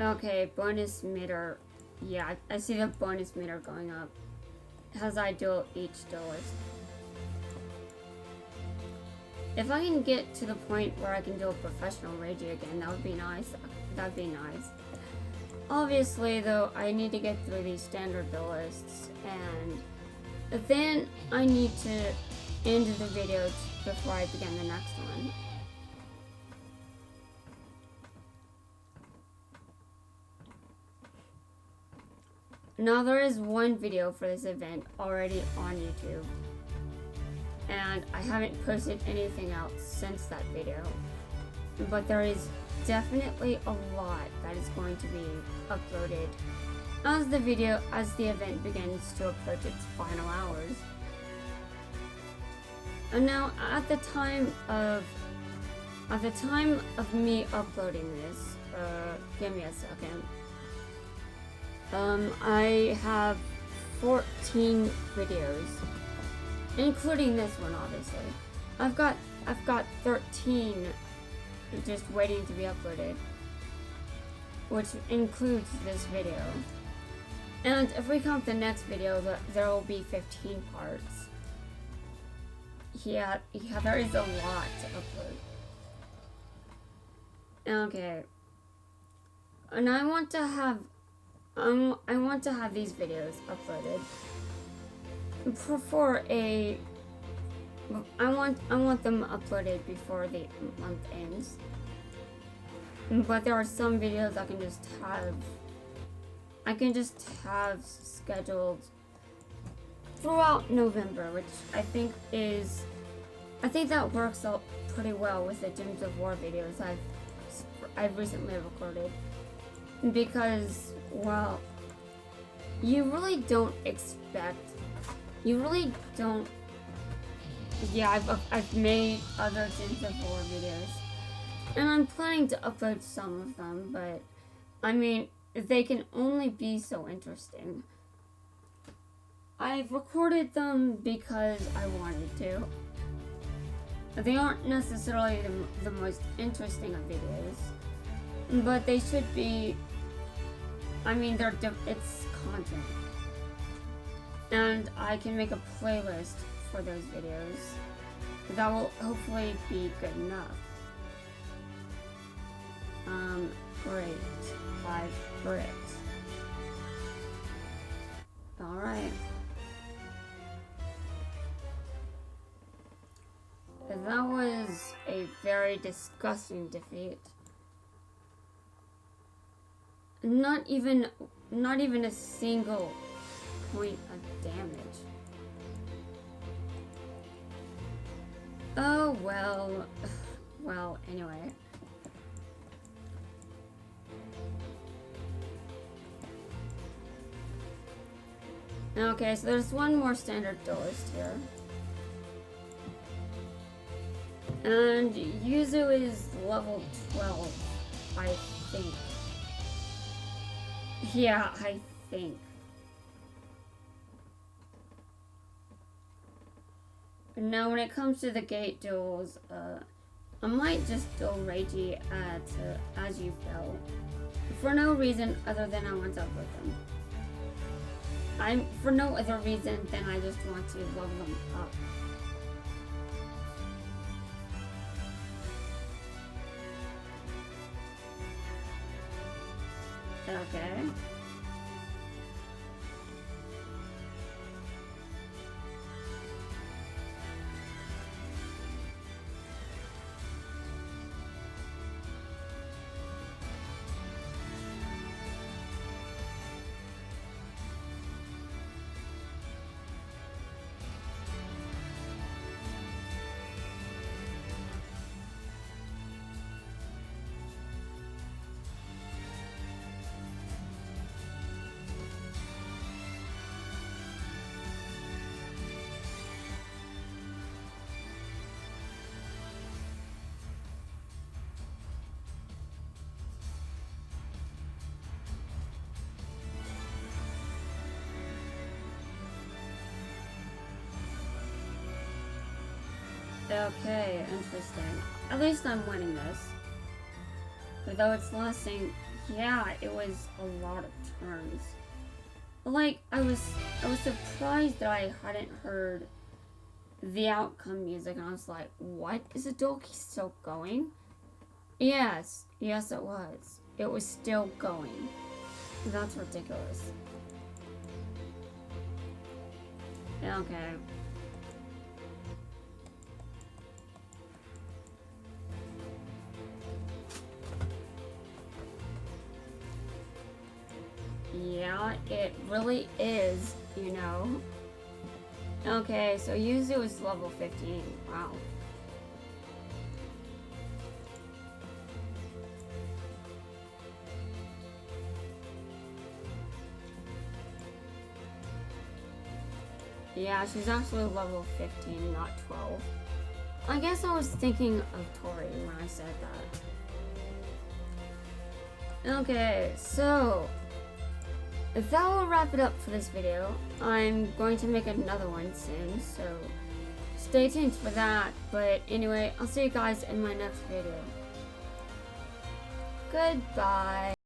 Okay, bonus meter. Yeah, I see the bonus meter going up as I duel each duelist. If I can get to the point where I can do a professional Reiji again, that would be nice. That'd be nice. Obviously, though, I need to get through these standard duelists, and then I need to end the video before I begin the next one. Now, there is one video for this event already on YouTube, and I haven't posted anything else since that video, but there is definitely a lot that is going to be uploaded as the event begins to approach its final hours. And now, at the time of me uploading this, give me a second. I have 14 videos, including this one, obviously. I've got 13 just waiting to be uploaded, which includes this video. And if we count the next video, there will be 15 parts. yeah, there is a lot to upload. Okay. And I want to have these videos uploaded I want them uploaded before the month ends. But there are some videos I can just have scheduled throughout November, which I think that works out pretty well with the Gems of War videos I've recently recorded, because, well, you really don't. Yeah, I've made other Gems of War videos, and I'm planning to upload some of them, but I mean, they can only be so interesting. I've recorded them because I wanted to. They aren't necessarily the most interesting of videos, but they should be. I mean, it's content, and I can make a playlist for those videos that will hopefully be good enough. Great. 5 bricks. Alright. That was a very disgusting defeat. Not even a single point of damage. Oh, well. Well, anyway. Okay, so there's one more standard duelist here. And Yuzu is level 12, I think. Yeah, I think. Now, when it comes to the gate duels, I might just duel Reiji as you fell, for no reason other than I want to upload them. For no other reason than I just want to level them up. Okay. Okay, interesting. At least I'm winning this. Though it's lasting, yeah, it was a lot of turns. Like, I was surprised that I hadn't heard the outcome music, and I was like, what? Is the duel still going? Yes, it was. It was still going. That's ridiculous. Okay. Yeah, it really is, you know. Okay, so Yuzu is level 15. Wow. Yeah, she's actually level 15, not 12. I guess I was thinking of Tori when I said that. Okay, so that will wrap it up for this video. I'm going to make another one soon, so stay tuned for that. But anyway, I'll see you guys in my next video. Goodbye.